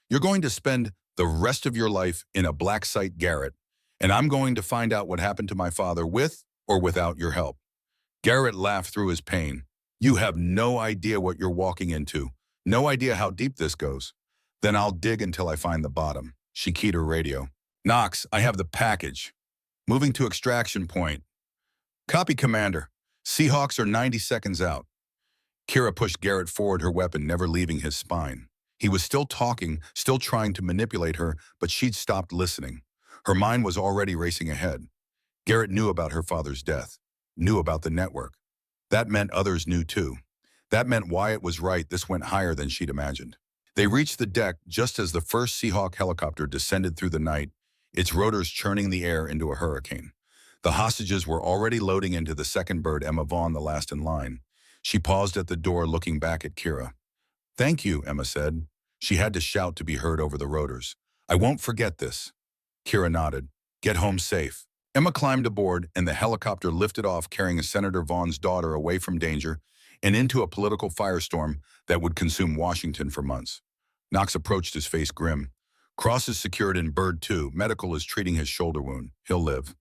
Speaker 1: You're going to spend the rest of your life in a black site, Garrett, and I'm going to find out what happened to my father with or without your help. Garrett laughed through his pain. You have no idea what you're walking into. No idea how deep this goes. Then I'll dig until I find the bottom. She keyed her radio. Knox, I have the package. Moving to extraction point. Copy, Commander. Seahawks are 90 seconds out. Kira pushed Garrett forward, her weapon never leaving his spine. He was still talking, still trying to manipulate her, but she'd stopped listening. Her mind was already racing ahead. Garrett knew about her father's death, knew about the network. That meant others knew too. That meant Wyatt was right, this went higher than she'd imagined. They reached the deck just as the first Seahawk helicopter descended through the night, its rotors churning the air into a hurricane. The hostages were already loading into the second bird, Emma Vaughn, the last in line. She paused at the door, looking back at Kira. "Thank you," Emma said. She had to shout to be heard over the rotors. "I won't forget this." Kira nodded. "Get home safe." Emma climbed aboard, and the helicopter lifted off, carrying Senator Vaughn's daughter away from danger and into a political firestorm that would consume Washington for months. Knox approached, his face grim. "Cross is secured in Bird 2. Medical is treating his shoulder wound. He'll live."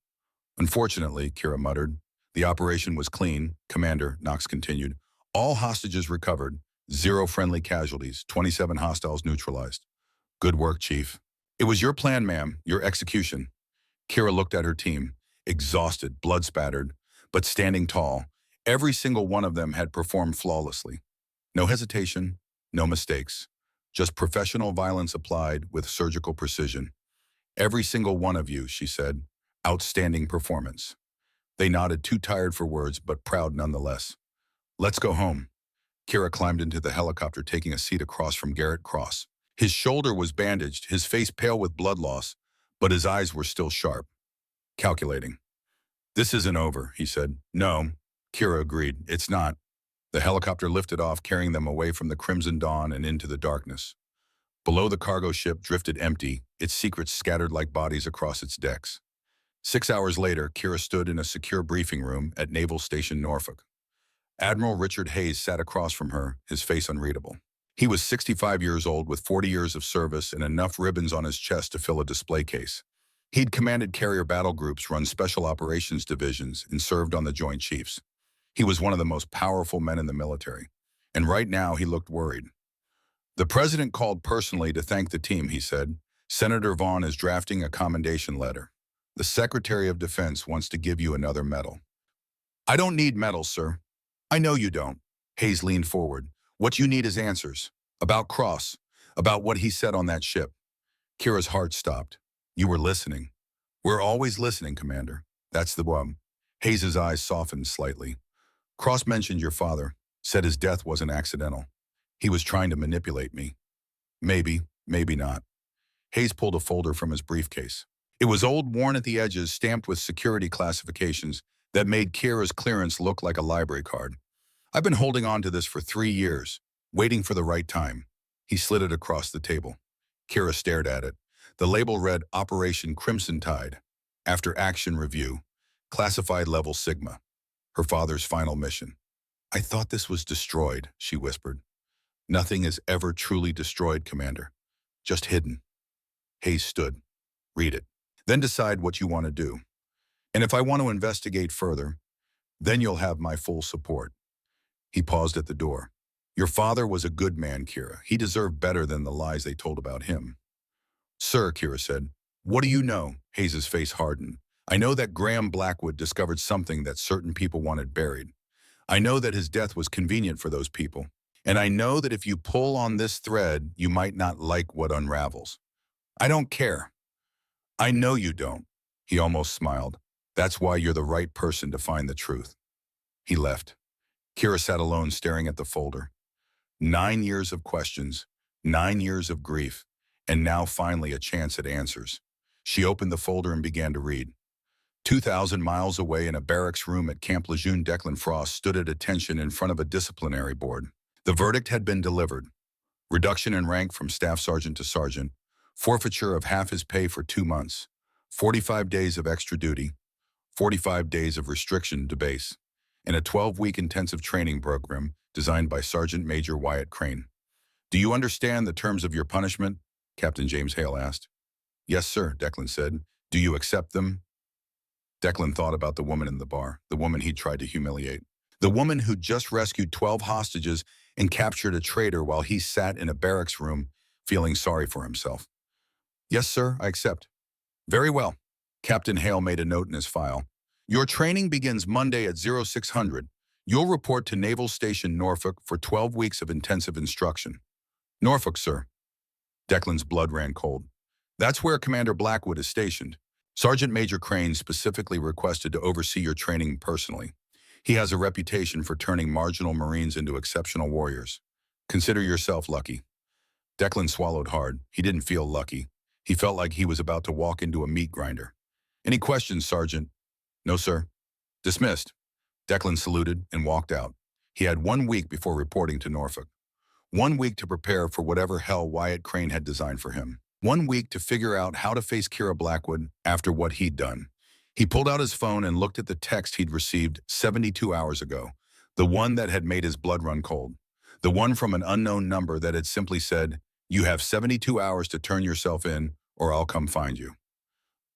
Speaker 1: "Unfortunately," Kira muttered. "The operation was clean, Commander," Knox continued. "All hostages recovered. 0 friendly casualties. 27 hostiles neutralized." "Good work, Chief." "It was your plan, ma'am. Your execution." Kira looked at her team, exhausted, blood-spattered, but standing tall. Every single one of them had performed flawlessly. No hesitation, no mistakes. Just professional violence applied with surgical precision. "Every single one of you," she said. "Outstanding performance." They nodded, too tired for words, but proud nonetheless. "Let's go home." Kira climbed into the helicopter, taking a seat across from Garrett Cross. His shoulder was bandaged, his face pale with blood loss, but his eyes were still sharp. Calculating. "This isn't over," he said. "No," Kira agreed. "It's not." The helicopter lifted off, carrying them away from the crimson dawn and into the darkness. Below, the cargo ship drifted empty, its secrets scattered like bodies across its decks. 6 hours later, Kira stood in a secure briefing room at Naval Station Norfolk. Admiral Richard Hayes sat across from her, his face unreadable. He was 65 years old with 40 years of service and enough ribbons on his chest to fill a display case. He'd commanded carrier battle groups, run special operations divisions, and served on the Joint Chiefs. He was one of the most powerful men in the military, and right now he looked worried. "The President called personally to thank the team," he said. "Senator Vaughn is drafting a commendation letter. The Secretary of Defense wants to give you another medal." "I don't need medals, sir." "I know you don't." Hayes leaned forward. "What you need is answers. About Cross. About what he said on that ship." Kira's heart stopped. "You were listening." "We're always listening, Commander." "That's the one." Hayes's eyes softened slightly. "Cross mentioned your father. Said his death wasn't accidental. He was trying to manipulate me." "Maybe, maybe not." Hayes pulled a folder from his briefcase. It was old, worn at the edges, stamped with security classifications that made Kira's clearance look like a library card. "I've been holding on to this for 3 years, waiting for the right time." He slid it across the table. Kira stared at it. The label read Operation Crimson Tide, After Action Review, Classified Level Sigma, her father's final mission. "I thought this was destroyed," she whispered. "Nothing is ever truly destroyed, Commander. Just hidden." Hayes stood. "Read it. Then decide what you want to do. And if I want to investigate further, then you'll have my full support." He paused at the door. "Your father was a good man, Kira. He deserved better than the lies they told about him." "Sir," Kira said. "What do you know?" Hayes' face hardened. "I know that Graham Blackwood discovered something that certain people wanted buried. I know that his death was convenient for those people. And I know that if you pull on this thread, you might not like what unravels. I don't care." "I know you don't." He almost smiled. "That's why you're the right person to find the truth." He left. Kira sat alone, staring at the folder. 9 years of questions, 9 years of grief, and now finally a chance at answers. She opened the folder and began to read. 2,000 miles away in a barracks room at Camp Lejeune, Declan Frost stood at attention in front of a disciplinary board. The verdict had been delivered. Reduction in rank from staff sergeant to sergeant, forfeiture of half his pay for 2 months, 45 days of extra duty, 45 days of restriction to base, and a 12-week intensive training program designed by Sergeant Major Wyatt Crane. "Do you understand the terms of your punishment?" Captain James Hale asked. "Yes, sir," Declan said. "Do you accept them?" Declan thought about the woman in the bar, the woman he'd tried to humiliate, the woman who'd just rescued 12 hostages and captured a traitor while he sat in a barracks room feeling sorry for himself. "Yes, sir, I accept." "Very well." Captain Hale made a note in his file. "Your training begins Monday at 0600. You'll report to Naval Station Norfolk for 12 weeks of intensive instruction." "Norfolk, sir." Declan's blood ran cold. "That's where Commander Blackwood is stationed. Sergeant Major Crane specifically requested to oversee your training personally. He has a reputation for turning marginal Marines into exceptional warriors. Consider yourself lucky." Declan swallowed hard. He didn't feel lucky. He felt like he was about to walk into a meat grinder. Any questions, Sergeant? No, sir. Dismissed. Declan saluted and walked out. He had 1 week before reporting to Norfolk. 1 week to prepare for whatever hell Wyatt Crane had designed for him. 1 week to figure out how to face Kira Blackwood after what he'd done. He pulled out his phone and looked at the text he'd received 72 hours ago, the one that had made his blood run cold, the one from an unknown number that had simply said, "You have 72 hours to turn yourself in, or I'll come find you."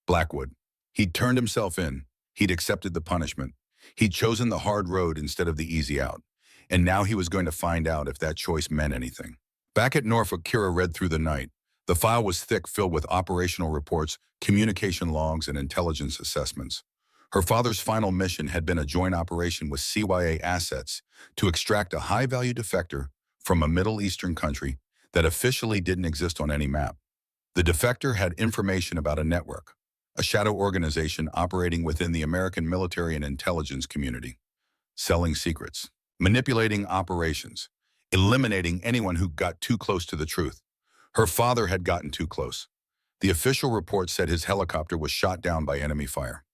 Speaker 1: Blackwood. He'd turned himself in. He'd accepted the punishment. He'd chosen the hard road instead of the easy out. And now he was going to find out if that choice meant anything. Back at Norfolk, Kira read through the night. The file was thick, filled with operational reports, communication logs, and intelligence assessments. Her father's final mission had been a joint operation with CYA assets to extract a high-value defector from a Middle Eastern country that officially didn't exist on any map. The defector had information about a network, a shadow organization operating within the American military and intelligence community, selling secrets, manipulating operations, eliminating anyone who got too close to the truth. Her father had gotten too close. The official report said his helicopter was shot down by enemy fire.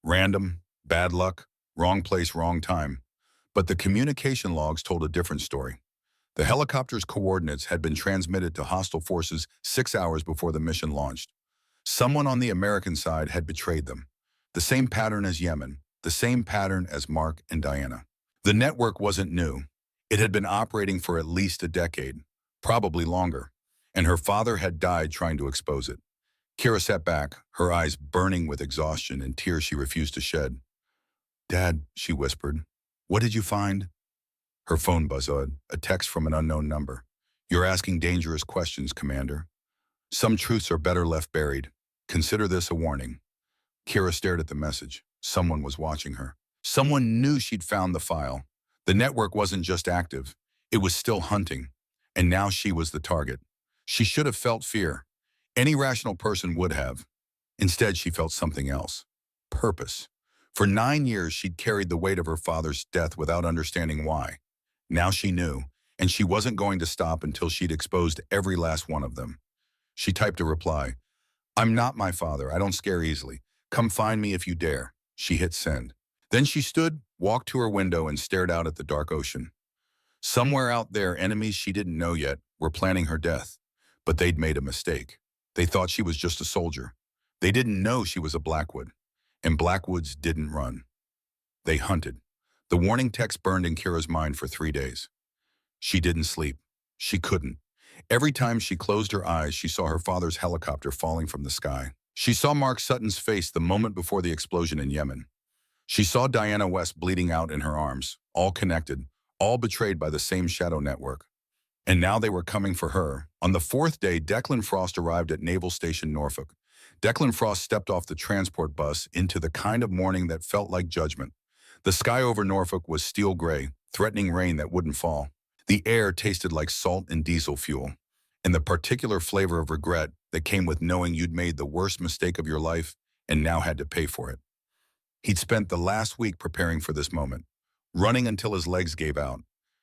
Speaker 1: Random, bad luck, wrong place, wrong time. But the communication logs told a different story. The helicopter's coordinates had been transmitted to hostile forces 6 hours before the mission launched. Someone on the American side had betrayed them. The same pattern as Yemen, the same pattern as Mark and Diana. The network wasn't new. It had been operating for at least a decade, probably longer, and her father had died trying to expose it. Kira sat back, her eyes burning with exhaustion and tears she refused to shed. "Dad," she whispered, "what did you find?" Her phone buzzed, a text from an unknown number. "You're asking dangerous questions, Commander. Some truths are better left buried. Consider this a warning." Kira stared at the message. Someone was watching her. Someone knew she'd found the file. The network wasn't just active. It was still hunting. And now she was the target. She should have felt fear. Any rational person would have. Instead, she felt something else. Purpose. For 9 years, she'd carried the weight of her father's death without understanding why. Now she knew, and she wasn't going to stop until she'd exposed every last one of them. She typed a reply. "I'm not my father. I don't scare easily. Come find me if you dare." She hit send. Then she stood, walked to her window, and stared out at the dark ocean. Somewhere out there, enemies she didn't know yet were planning her death. But they'd made a mistake. They thought she was just a soldier. They didn't know she was a Blackwood. And Blackwoods didn't run. They hunted. The warning text burned in Kira's mind for 3 days. She didn't sleep. She couldn't. Every time she closed her eyes, she saw her father's helicopter falling from the sky. She saw Mark Sutton's face the moment before the explosion in Yemen. She saw Diana West bleeding out in her arms, all connected, all betrayed by the same shadow network. And now they were coming for her. On the 4th day, Declan Frost arrived at Naval Station Norfolk. Declan Frost stepped off the transport bus into the kind of morning that felt like judgment. The sky over Norfolk was steel gray, threatening rain that wouldn't fall. The air tasted like salt and diesel fuel, and the particular flavor of regret that came with knowing you'd made the worst mistake of your life and now had to pay for it. He'd spent the last week preparing for this moment, running until his legs gave out,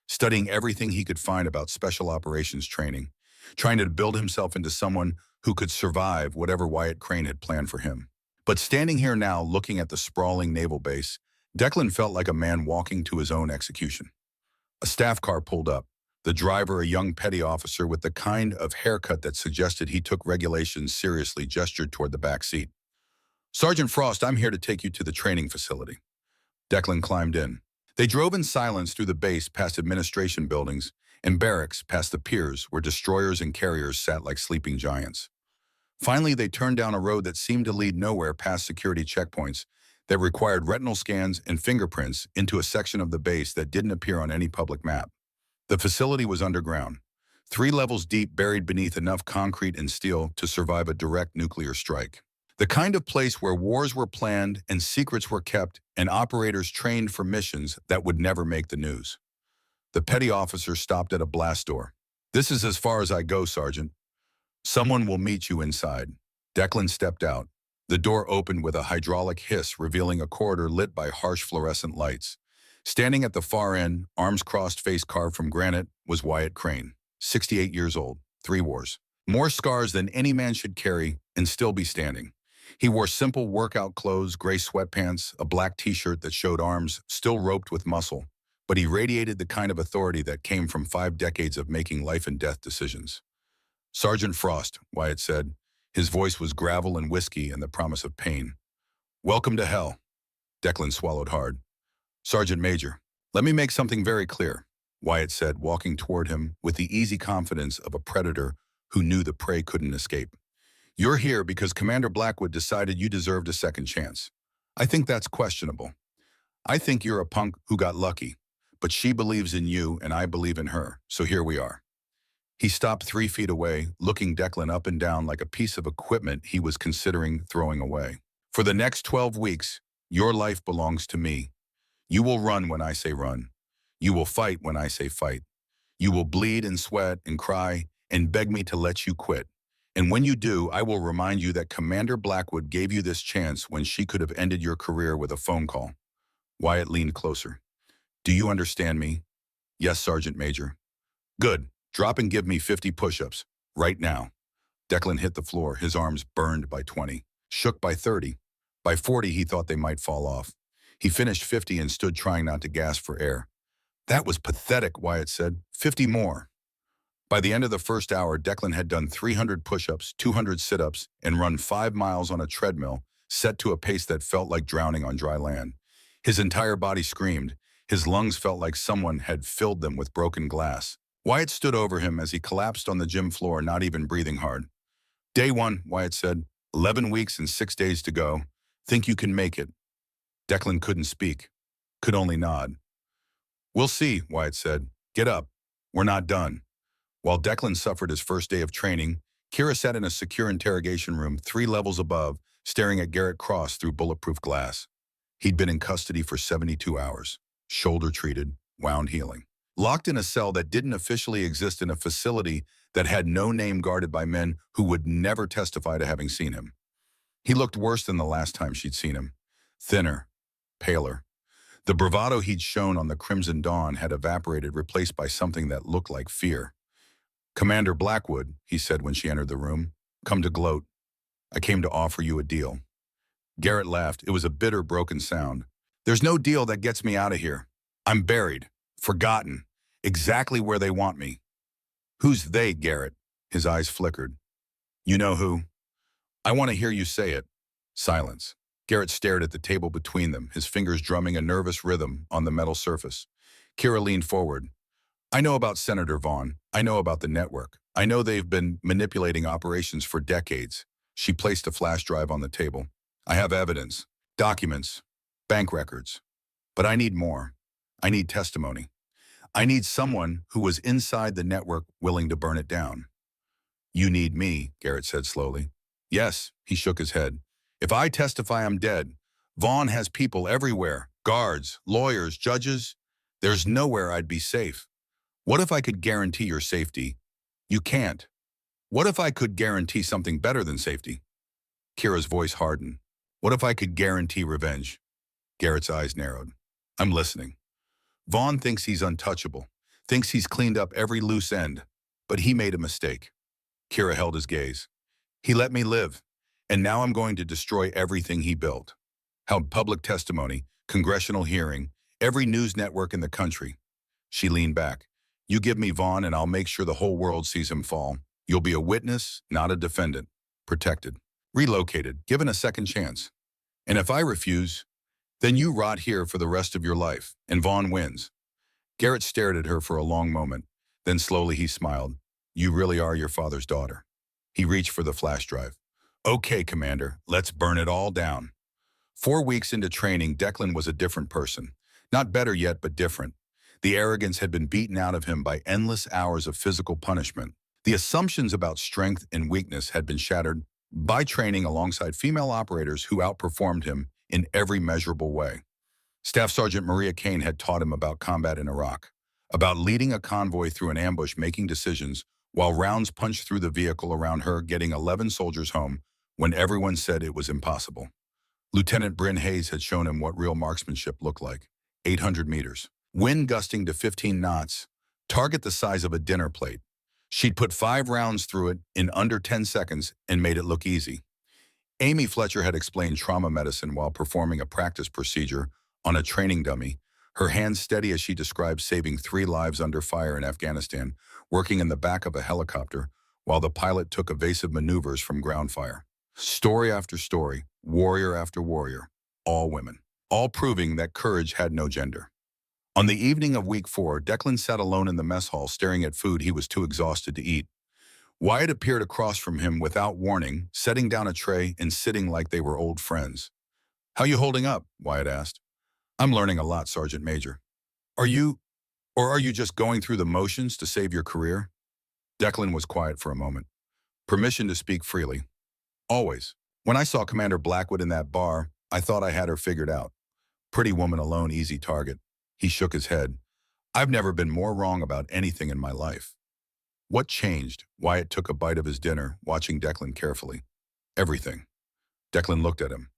Speaker 1: studying everything he could find about special operations training, trying to build himself into someone who could survive whatever Wyatt Crane had planned for him. But standing here now, looking at the sprawling naval base, Declan felt like a man walking to his own execution. A staff car pulled up. The driver, a young petty officer with the kind of haircut that suggested he took regulations seriously, gestured toward the back seat. "Sergeant Frost, I'm here to take you to the training facility." Declan climbed in. They drove in silence through the base, past administration buildings and barracks, past the piers where destroyers and carriers sat like sleeping giants. Finally, they turned down a road that seemed to lead nowhere past security checkpoints that required retinal scans and fingerprints into a section of the base that didn't appear on any public map. The facility was underground, 3 levels deep, buried beneath enough concrete and steel to survive a direct nuclear strike. The kind of place where wars were planned and secrets were kept and operators trained for missions that would never make the news. The petty officer stopped at a blast door. "This is as far as I go, Sergeant. Someone will meet you inside." Declan stepped out. The door opened with a hydraulic hiss, revealing a corridor lit by harsh fluorescent lights. Standing at the far end, arms crossed, face carved from granite, was Wyatt Crane, 68 years old. 3 wars. More scars than any man should carry and still be standing. He wore simple workout clothes, gray sweatpants, a black t-shirt that showed arms still roped with muscle, but he radiated the kind of authority that came from 5 decades of making life and death decisions. Sergeant Frost, Wyatt said. His voice was gravel and whiskey and the promise of pain. Welcome to hell. Declan swallowed hard. Sergeant Major, let me make something very clear, Wyatt said, walking toward him with the easy confidence of a predator who knew the prey couldn't escape. You're here because Commander Blackwood decided you deserved a second chance. I think that's questionable. I think you're a punk who got lucky, but she believes in you and I believe in her, so here we are. He stopped 3 feet away, looking Declan up and down like a piece of equipment he was considering throwing away. For the next 12 weeks, your life belongs to me. You will run when I say run. You will fight when I say fight. You will bleed and sweat and cry and beg me to let you quit. And when you do, I will remind you that Commander Blackwood gave you this chance when she could have ended your career with a phone call. Wyatt leaned closer. Do you understand me? Yes, Sergeant Major. Good. Drop and give me 50 push-ups. Right now. Declan hit the floor, his arms burned by 20, shook by 30. By 40, he thought they might fall off. He finished 50 and stood trying not to gasp for air. That was pathetic, Wyatt said. 50 more. By the end of the first hour, Declan had done 300 push-ups, 200 sit-ups, and run 5 miles on a treadmill, set to a pace that felt like drowning on dry land. His entire body screamed. His lungs felt like someone had filled them with broken glass. Wyatt stood over him as he collapsed on the gym floor, not even breathing hard. Day 1, Wyatt said. 11 weeks and 6 days to go. Think you can make it? Declan couldn't speak, could only nod. We'll see, Wyatt said. Get up. We're not done. While Declan suffered his first day of training, Kira sat in a secure interrogation room 3 levels above, staring at Garrett Cross through bulletproof glass. He'd been in custody for 72 hours, shoulder treated, wound healing. Locked in a cell that didn't officially exist in a facility that had no name, guarded by men who would never testify to having seen him. He looked worse than the last time she'd seen him. Thinner, paler. The bravado he'd shown on the Crimson Dawn had evaporated, replaced by something that looked like fear. Commander Blackwood, he said when she entered the room, come to gloat. I came to offer you a deal. Garrett laughed. It was a bitter, broken sound. There's no deal that gets me out of here. I'm buried, forgotten, exactly where they want me. Who's they, Garrett? His eyes flickered. You know who? I want to hear you say it. Silence. Garrett stared at the table between them, his fingers drumming a nervous rhythm on the metal surface. Kira leaned forward. I know about Senator Vaughn. I know about the network. I know they've been manipulating operations for decades. She placed a flash drive on the table. I have evidence, documents, bank records. But I need more. I need testimony. I need someone who was inside the network willing to burn it down. You need me, Garrett said slowly. Yes, he shook his head. If I testify, I'm dead. Vaughn has people everywhere, guards, lawyers, judges. There's nowhere I'd be safe. What if I could guarantee your safety? You can't. What if I could guarantee something better than safety? Kira's voice hardened. What if I could guarantee revenge? Garrett's eyes narrowed. I'm listening. Vaughn thinks he's untouchable, thinks he's cleaned up every loose end, but he made a mistake. Kira held his gaze. He let me live, and now I'm going to destroy everything he built. Held public testimony, congressional hearing, every news network in the country. She leaned back. You give me Vaughn and I'll make sure the whole world sees him fall. You'll be a witness, not a defendant. Protected. Relocated, given a second chance. And if I refuse, then you rot here for the rest of your life, and Vaughn wins. Garrett stared at her for a long moment. Then slowly he smiled. You really are your father's daughter. He reached for the flash drive. Okay, Commander, let's burn it all down. 4 weeks into training, Declan was a different person. Not better yet, but different. The arrogance had been beaten out of him by endless hours of physical punishment. The assumptions about strength and weakness had been shattered by training alongside female operators who outperformed him in every measurable way. Staff Sergeant Maria Kane had taught him about combat in Iraq, about leading a convoy through an ambush, making decisions while rounds punched through the vehicle around her, getting 11 soldiers home when everyone said it was impossible. Lieutenant Bryn Hayes had shown him what real marksmanship looked like. 800 meters. Wind gusting to 15 knots. Target the size of a dinner plate. She'd put 5 rounds through it in under 10 seconds and made it look easy. Amy Fletcher had explained trauma medicine while performing a practice procedure on a training dummy, her hands steady as she described saving 3 lives under fire in Afghanistan, working in the back of a helicopter while the pilot took evasive maneuvers from ground fire. Story after story, warrior after warrior, all women, all proving that courage had no gender. On the evening of week 4, Declan sat alone in the mess hall staring at food he was too exhausted to eat. Wyatt appeared across from him without warning, setting down a tray and sitting like they were old friends. "How you holding up?" Wyatt asked. "I'm learning a lot, Sergeant Major." Are you just going through the motions to save your career?" Declan was quiet for a moment. Permission to speak freely. "Always. When I saw Commander Blackwood in that bar, I thought I had her figured out. Pretty woman alone, easy target." He shook his head. "I've never been more wrong about anything in my life." "What changed?" Wyatt took a bite of his dinner, watching Declan carefully. "Everything." Declan looked at him.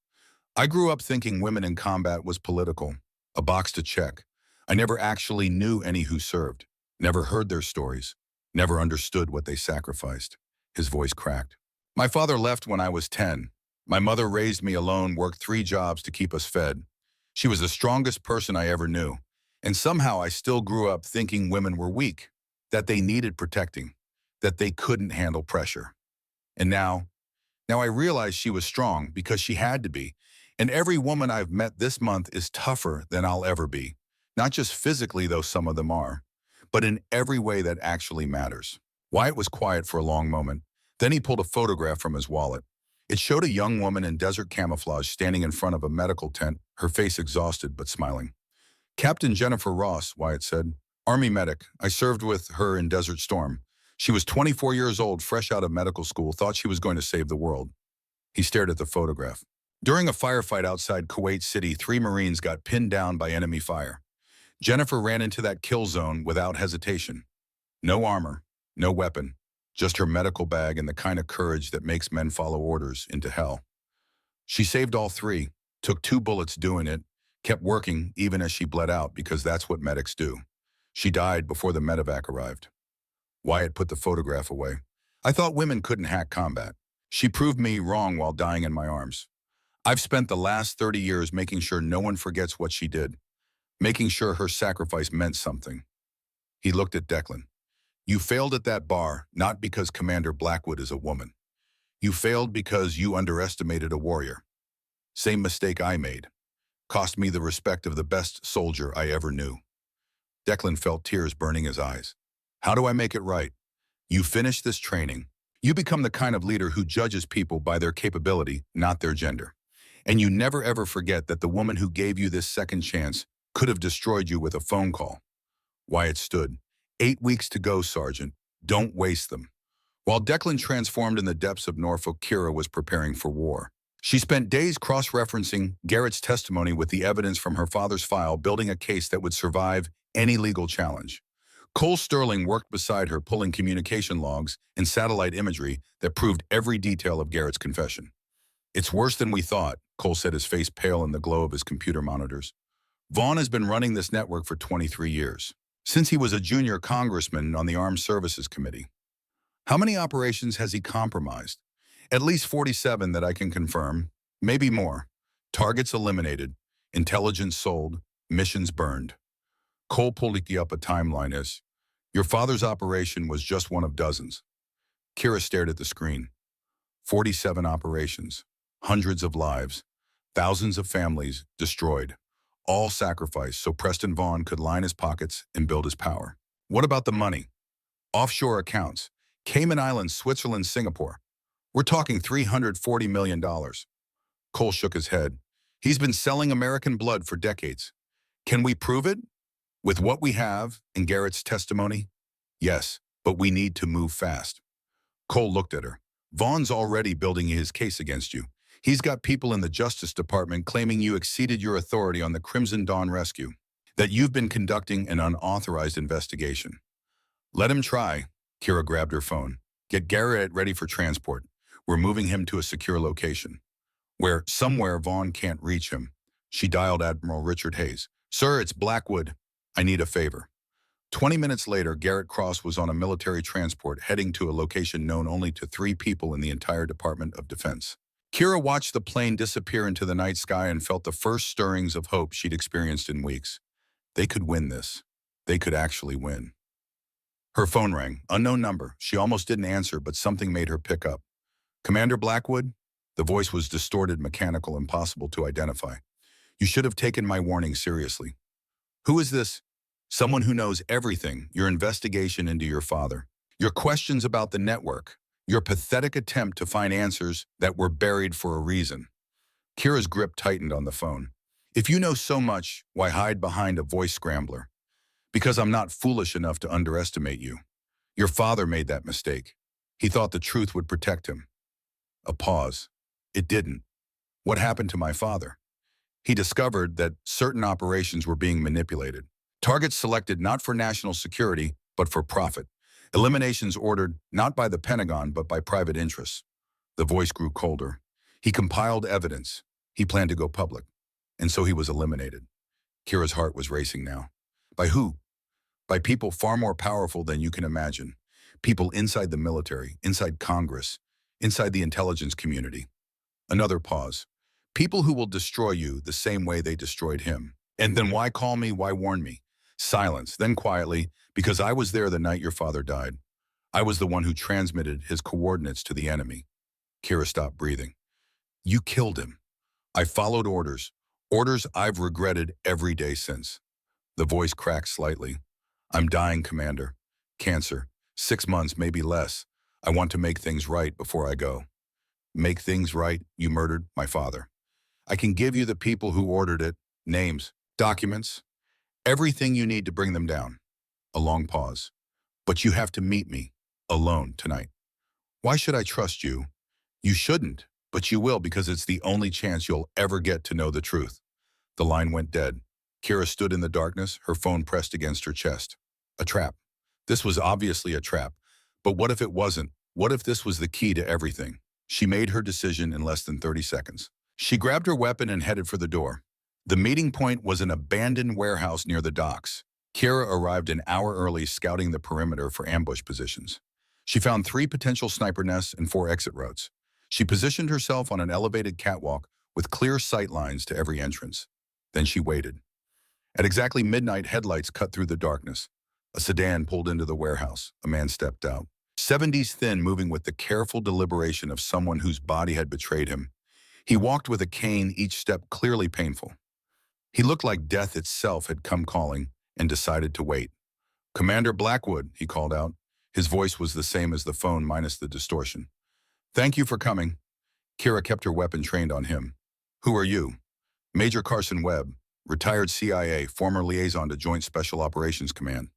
Speaker 1: "I grew up thinking women in combat was political, a box to check. I never actually knew any who served, never heard their stories, never understood what they sacrificed." His voice cracked. "My father left when I was 10. My mother raised me alone, worked 3 jobs to keep us fed. She was the strongest person I ever knew. And somehow I still grew up thinking women were weak, that they needed protecting, that they couldn't handle pressure. And now I realize she was strong because she had to be. And every woman I've met this month is tougher than I'll ever be. Not just physically, though some of them are, but in every way that actually matters." Wyatt was quiet for a long moment. Then he pulled a photograph from his wallet. It showed a young woman in desert camouflage standing in front of a medical tent, her face exhausted but smiling. "Captain Jennifer Ross," Wyatt said. "Army medic. I served with her in Desert Storm. She was 24 years old, fresh out of medical school, thought she was going to save the world." He stared at the photograph. "During a firefight outside Kuwait City, 3 Marines got pinned down by enemy fire. Jennifer ran into that kill zone without hesitation. No armor, no weapon, just her medical bag and the kind of courage that makes men follow orders into hell. She saved all 3, took 2 bullets doing it, kept working even as she bled out because that's what medics do. She died before the medevac arrived." Wyatt put the photograph away. "I thought women couldn't hack combat. She proved me wrong while dying in my arms. I've spent the last 30 years making sure no one forgets what she did, making sure her sacrifice meant something." He looked at Declan. "You failed at that bar, not because Commander Blackwood is a woman. You failed because you underestimated a warrior. Same mistake I made. Cost me the respect of the best soldier I ever knew." Declan felt tears burning his eyes. "How do I make it right? You finish this training. You become the kind of leader who judges people by their capability, not their gender. And you never ever forget that the woman who gave you this second chance could have destroyed you with a phone call." Wyatt stood. 8 weeks to go, Sergeant. Don't waste them." While Declan transformed in the depths of Norfolk, Kira was preparing for war. She spent days cross-referencing Garrett's testimony with the evidence from her father's file, building a case that would survive any legal challenge. Cole Sterling worked beside her, pulling communication logs and satellite imagery that proved every detail of Garrett's confession. "It's worse than we thought," Cole said, his face pale in the glow of his computer monitors. "Vaughn has been running this network for 23 years, since he was a junior congressman on the Armed Services Committee. How many operations has he compromised? At least 47 that I can confirm, maybe more. Targets eliminated, intelligence sold, missions burned." Cole pulled up a timeline as, "Your father's operation was just one of dozens." Kira stared at the screen. 47 operations, hundreds of lives, thousands of families destroyed, all sacrificed so Preston Vaughn could line his pockets and build his power. "What about the money? Offshore accounts, Cayman Islands, Switzerland, Singapore. We're talking $340 million. Cole shook his head. "He's been selling American blood for decades. Can we prove it? With what we have in Garrett's testimony? Yes, but we need to move fast." Cole looked at her. "Vaughn's already building his case against you. He's got people in the Justice Department claiming you exceeded your authority on the Crimson Dawn rescue, that you've been conducting an unauthorized investigation." "Let him try." Kira grabbed her phone. "Get Garrett ready for transport. We're moving him to a secure location. Where somewhere Vaughn can't reach him." She dialed Admiral Richard Hayes. "Sir, it's Blackwood. I need a favor." 20 minutes later, Garrett Cross was on a military transport heading to a location known only to 3 people in the entire Department of Defense. Kira watched the plane disappear into the night sky and felt the first stirrings of hope she'd experienced in weeks. They could win this. They could actually win. Her phone rang. Unknown number. She almost didn't answer, but something made her pick up. Commander Blackwood? The voice was distorted, mechanical, impossible to identify. You should have taken my warning seriously. Who is this? Someone who knows everything, your investigation into your father, your questions about the network, your pathetic attempt to find answers that were buried for a reason. Kira's grip tightened on the phone. If you know so much, why hide behind a voice scrambler? Because I'm not foolish enough to underestimate you. Your father made that mistake. He thought the truth would protect him. A pause. It didn't. What happened to my father? He discovered that certain operations were being manipulated. Targets selected not for national security, but for profit. Eliminations ordered not by the Pentagon, but by private interests. The voice grew colder. He compiled evidence. He planned to go public. And so he was eliminated. Kira's heart was racing now. By who? By people far more powerful than you can imagine. People inside the military, inside Congress, inside the intelligence community. Another pause. People who will destroy you the same way they destroyed him. And then why call me? Why warn me? Silence. Then quietly, because I was there the night your father died. I was the one who transmitted his coordinates to the enemy. Kira stopped breathing. You killed him. I followed orders. Orders I've regretted every day since. The voice cracked slightly. I'm dying, Commander. Cancer. 6 months, maybe less. I want to make things right before I go. Make things right? You murdered my father. I can give you the people who ordered it, names, documents, everything you need to bring them down. A long pause. But you have to meet me, alone, tonight. Why should I trust you? You shouldn't, but you will because it's the only chance you'll ever get to know the truth. The line went dead. Kira stood in the darkness, her phone pressed against her chest. A trap. This was obviously a trap. But what if it wasn't? What if this was the key to everything? She made her decision in less than 30 seconds. She grabbed her weapon and headed for the door. The meeting point was an abandoned warehouse near the docks. Kira arrived an hour early, scouting the perimeter for ambush positions. She found 3 potential sniper nests and 4 exit routes. She positioned herself on an elevated catwalk with clear sight lines to every entrance. Then she waited. At exactly midnight, headlights cut through the darkness. A sedan pulled into the warehouse. A man stepped out. 70s thin, moving with the careful deliberation of someone whose body had betrayed him. He walked with a cane, each step clearly painful. He looked like death itself had come calling and decided to wait. Commander Blackwood, he called out. His voice was the same as the phone minus the distortion. Thank you for coming. Kira kept her weapon trained on him. Who are you? Major Carson Webb, retired CIA, former liaison to Joint Special Operations Command.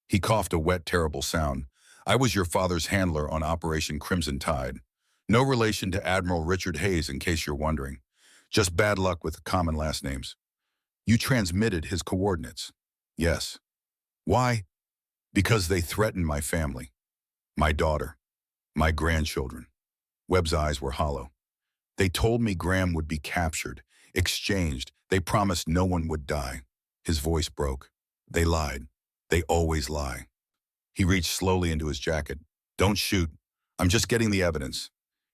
Speaker 1: He coughed a wet, terrible sound. I was your father's handler on Operation Crimson Tide. No relation to Admiral Richard Hayes, in case you're wondering. Just bad luck with common last names. You transmitted his coordinates. Yes. Why? Because they threatened my family, my daughter, my grandchildren. Webb's eyes were hollow. They told me Graham would be captured, exchanged. They promised no one would die. His voice broke. They lied. They always lie. He reached slowly into his jacket. Don't shoot. I'm just getting the evidence.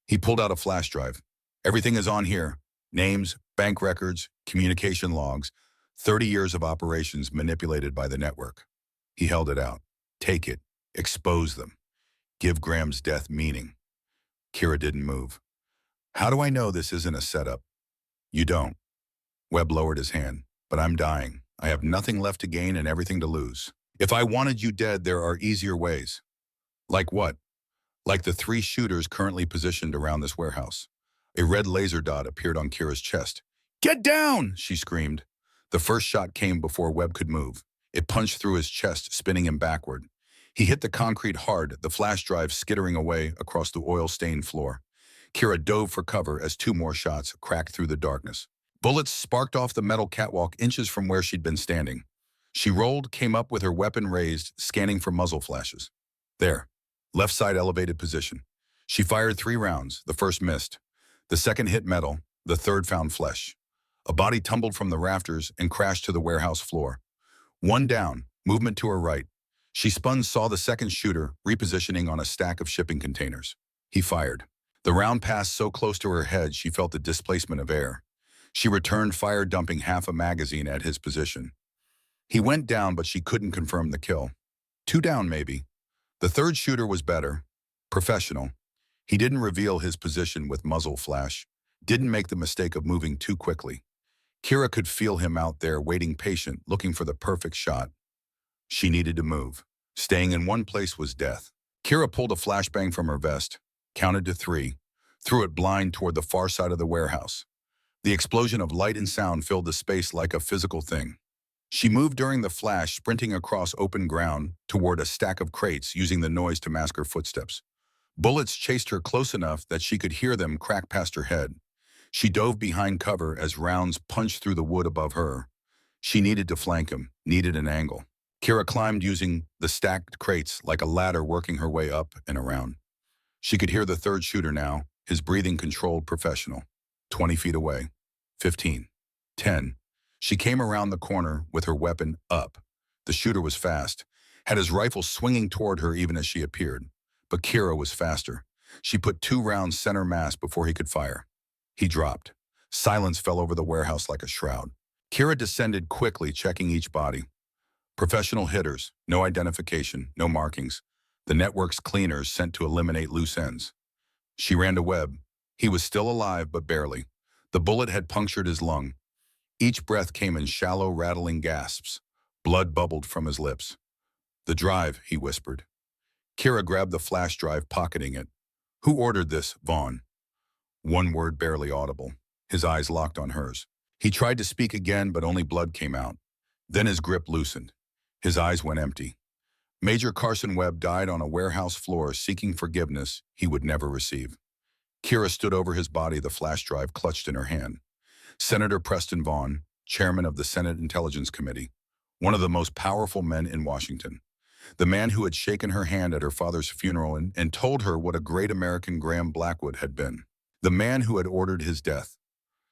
Speaker 1: He pulled out a flash drive. Everything is on here. Names, bank records, communication logs, 30 years of operations manipulated by the network. He held it out. Take it. Expose them. Give Graham's death meaning. Kira didn't move. How do I know this isn't a setup? You don't. Webb lowered his hand. But I'm dying. I have nothing left to gain and everything to lose. If I wanted you dead, there are easier ways. Like what? Like the 3 shooters currently positioned around this warehouse. A red laser dot appeared on Kira's chest. Get down, she screamed. The first shot came before Webb could move. It punched through his chest, spinning him backward. He hit the concrete hard, the flash drive skittering away across the oil-stained floor. Kira dove for cover as 2 more shots cracked through the darkness. Bullets sparked off the metal catwalk inches from where she'd been standing. She rolled, came up with her weapon raised, scanning for muzzle flashes. There. Left side elevated position. She fired 3 rounds. The first missed. The second hit metal. The third found flesh. A body tumbled from the rafters and crashed to the warehouse floor. 1 down. Movement to her right. She spun, saw the second shooter repositioning on a stack of shipping containers. He fired. The round passed so close to her head she felt the displacement of air. She returned fire, dumping half a magazine at his position. He went down, but she couldn't confirm the kill. 2 down, maybe. The third shooter was better. Professional. He didn't reveal his position with muzzle flash. Didn't make the mistake of moving too quickly. Kira could feel him out there, waiting patient, looking for the perfect shot. She needed to move. Staying in one place was death. Kira pulled a flashbang from her vest, counted to 3, threw it blind toward the far side of the warehouse. The explosion of light and sound filled the space like a physical thing. She moved during the flash, sprinting across open ground toward a stack of crates, using the noise to mask her footsteps. Bullets chased her close enough that she could hear them crack past her head. She dove behind cover as rounds punched through the wood above her. She needed to flank him, needed an angle. Kira climbed using the stacked crates like a ladder, working her way up and around. She could hear the third shooter now, his breathing controlled, professional. 20 feet away. 15. 10. She came around the corner with her weapon up. The shooter was fast, had his rifle swinging toward her even as she appeared. But Kira was faster. She put 2 rounds center mass before he could fire. He dropped. Silence fell over the warehouse like a shroud. Kira descended quickly, checking each body. Professional hitters, no identification, no markings. The network's cleaners sent to eliminate loose ends. She ran to Webb. He was still alive, but barely. The bullet had punctured his lung. Each breath came in shallow, rattling gasps. Blood bubbled from his lips. "The drive," he whispered. Kira grabbed the flash drive, pocketing it. "Who ordered this, Vaughn?" One word barely audible. His eyes locked on hers. He tried to speak again, but only blood came out. Then his grip loosened. His eyes went empty. Major Carson Webb died on a warehouse floor, seeking forgiveness he would never receive. Kira stood over his body, the flash drive clutched in her hand. Senator Preston Vaughn, chairman of the Senate Intelligence Committee, one of the most powerful men in Washington. The man who had shaken her hand at her father's funeral and told her what a great American Graham Blackwood had been. The man who had ordered his death.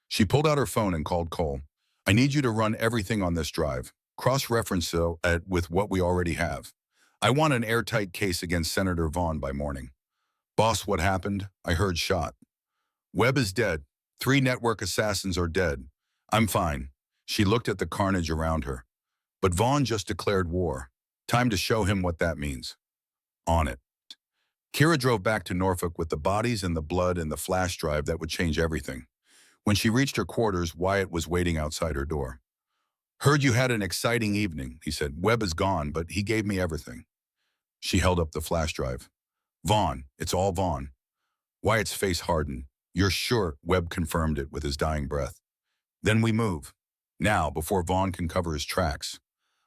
Speaker 1: She pulled out her phone and called Cole. "I need you to run everything on this drive. Cross-reference it with what we already have. I want an airtight case against Senator Vaughn by morning." "Boss, what happened? I heard shot." "Webb is dead. 3 network assassins are dead. I'm fine." She looked at the carnage around her. "But Vaughn just declared war. Time to show him what that means." "On it." Kira drove back to Norfolk with the bodies and the blood and the flash drive that would change everything. When she reached her quarters, Wyatt was waiting outside her door. "Heard you had an exciting evening," he said. "Webb is gone, but he gave me everything." She held up the flash drive. "Vaughn, it's all Vaughn." Wyatt's face hardened. "You're sure?" Webb confirmed it with his dying breath. "Then we move. Now, before Vaughn can cover his tracks.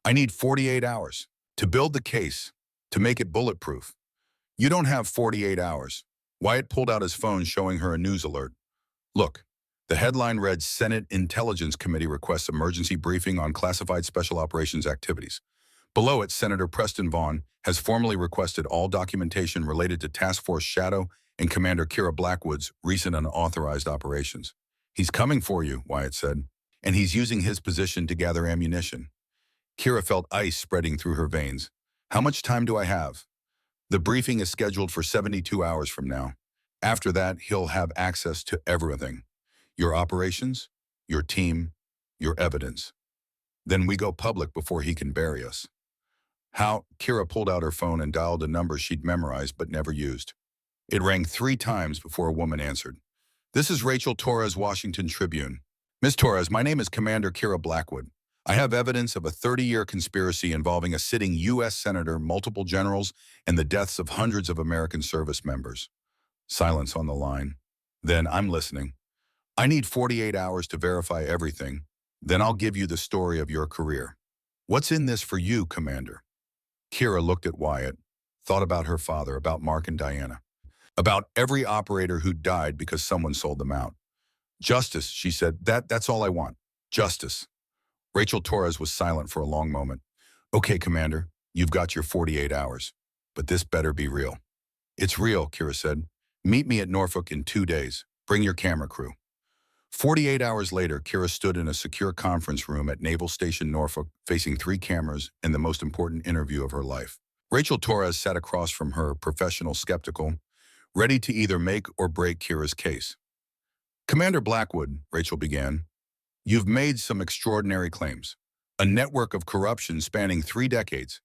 Speaker 1: I need 48 hours to build the case, to make it bulletproof." "You don't have 48 hours. Wyatt pulled out his phone, showing her a news alert. "Look." The headline read, "Senate Intelligence Committee requests emergency briefing on classified special operations activities." Below it, Senator Preston Vaughn has formally requested all documentation related to Task Force Shadow and Commander Kira Blackwood's recent unauthorized operations. "He's coming for you," Wyatt said, "and he's using his position to gather ammunition." Kira felt ice spreading through her veins. "How much time do I have?" "The briefing is scheduled for 72 hours from now. After that, he'll have access to everything. Your operations, your team, your evidence. Then we go public before he can bury us." "How?" Kira pulled out her phone and dialed a number she'd memorized but never used. It rang 3 times before a woman answered. "This is Rachel Torres, Washington Tribune. Miss Torres, my name is Commander Kira Blackwood. I have evidence of a 30-year conspiracy involving a sitting U.S. senator, multiple generals, and the deaths of hundreds of American service members." Silence on the line. "Then I'm listening. I need 48 hours to verify everything. Then I'll give you the story of your career. What's in this for you, Commander?" Kira looked at Wyatt, thought about her father, about Mark and Diana, about every operator who died because someone sold them out. "Justice," she said. That's all I want. Justice." Rachel Torres was silent for a long moment. "Okay, Commander, you've got your 48 hours. But this better be real." "It's real," Kira said. "Meet me at Norfolk in 2 days. Bring your camera crew." 48 hours later, Kira stood in a secure conference room at Naval Station Norfolk, facing 3 cameras and the most important interview of her life. Rachel Torres sat across from her, professional skeptical, ready to either make or break Kira's case. Commander Blackwood, Rachel began, you've made some extraordinary claims. A network of corruption spanning 3 decades,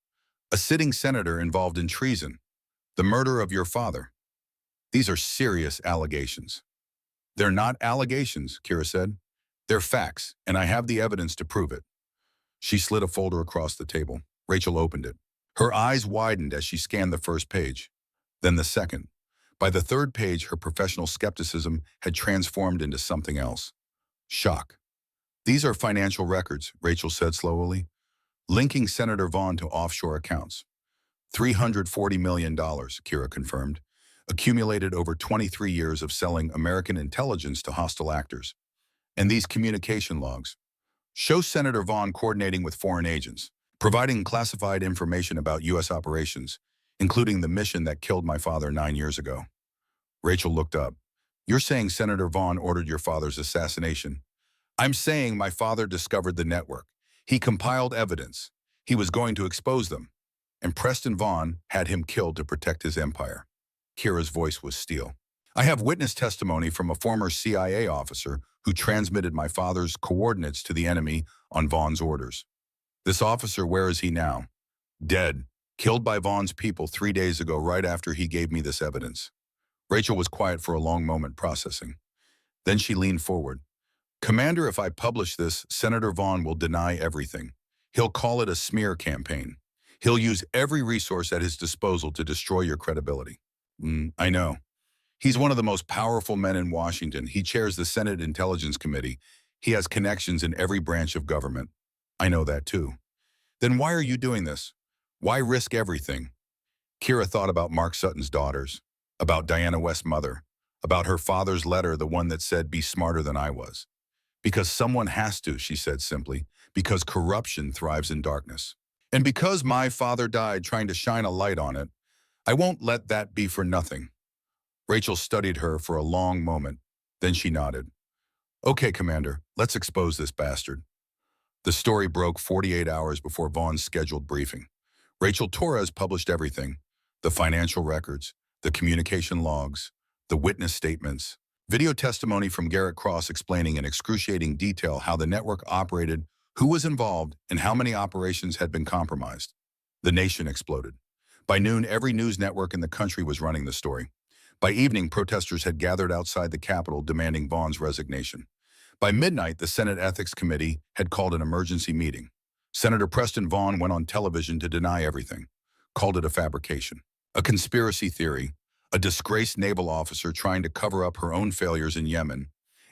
Speaker 1: a sitting senator involved in treason, the murder of your father. These are serious allegations. They're not allegations, Kira said. They're facts, and I have the evidence to prove it. She slid a folder across the table. Rachel opened it. Her eyes widened as she scanned the first page, then the second. By the third page, her professional skepticism had transformed into something else. Shock. These are financial records, Rachel said slowly, linking Senator Vaughn to offshore accounts. $340 million, Kira confirmed, accumulated over 23 years of selling American intelligence to hostile actors. And these communication logs show Senator Vaughn coordinating with foreign agents, providing classified information about U.S. operations, including the mission that killed my father 9 years ago. Rachel looked up. You're saying Senator Vaughn ordered your father's assassination? I'm saying my father discovered the network. He compiled evidence. He was going to expose them. And Preston Vaughn had him killed to protect his empire. Kira's voice was steel. I have witness testimony from a former CIA officer who transmitted my father's coordinates to the enemy on Vaughn's orders. This officer, where is he now? Dead, killed by Vaughn's people 3 days ago right after he gave me this evidence. Rachel was quiet for a long moment, processing. Then she leaned forward. Commander, if I publish this, Senator Vaughn will deny everything. He'll call it a smear campaign. He'll use every resource at his disposal to destroy your credibility. I know. He's one of the most powerful men in Washington. He chairs the Senate Intelligence Committee. He has connections in every branch of government. I know that too. Then why are you doing this? Why risk everything? Kira thought about Mark Sutton's daughters, about Diana West's mother, about her father's letter, the one that said, be smarter than I was. Because someone has to, she said simply, because corruption thrives in darkness. And because my father died trying to shine a light on it, I won't let that be for nothing. Rachel studied her for a long moment. Then she nodded. Okay, Commander, let's expose this bastard. The story broke 48 hours before Vaughn's scheduled briefing. Rachel Torres published everything: the financial records, the communication logs, the witness statements, video testimony from Garrett Cross explaining in excruciating detail how the network operated, who was involved, and how many operations had been compromised. The nation exploded. By noon, every news network in the country was running the story. By evening, protesters had gathered outside the Capitol demanding Vaughn's resignation. By midnight, the Senate Ethics Committee had called an emergency meeting. Senator Preston Vaughn went on television to deny everything, called it a fabrication, a conspiracy theory, a disgraced naval officer trying to cover up her own failures in Yemen.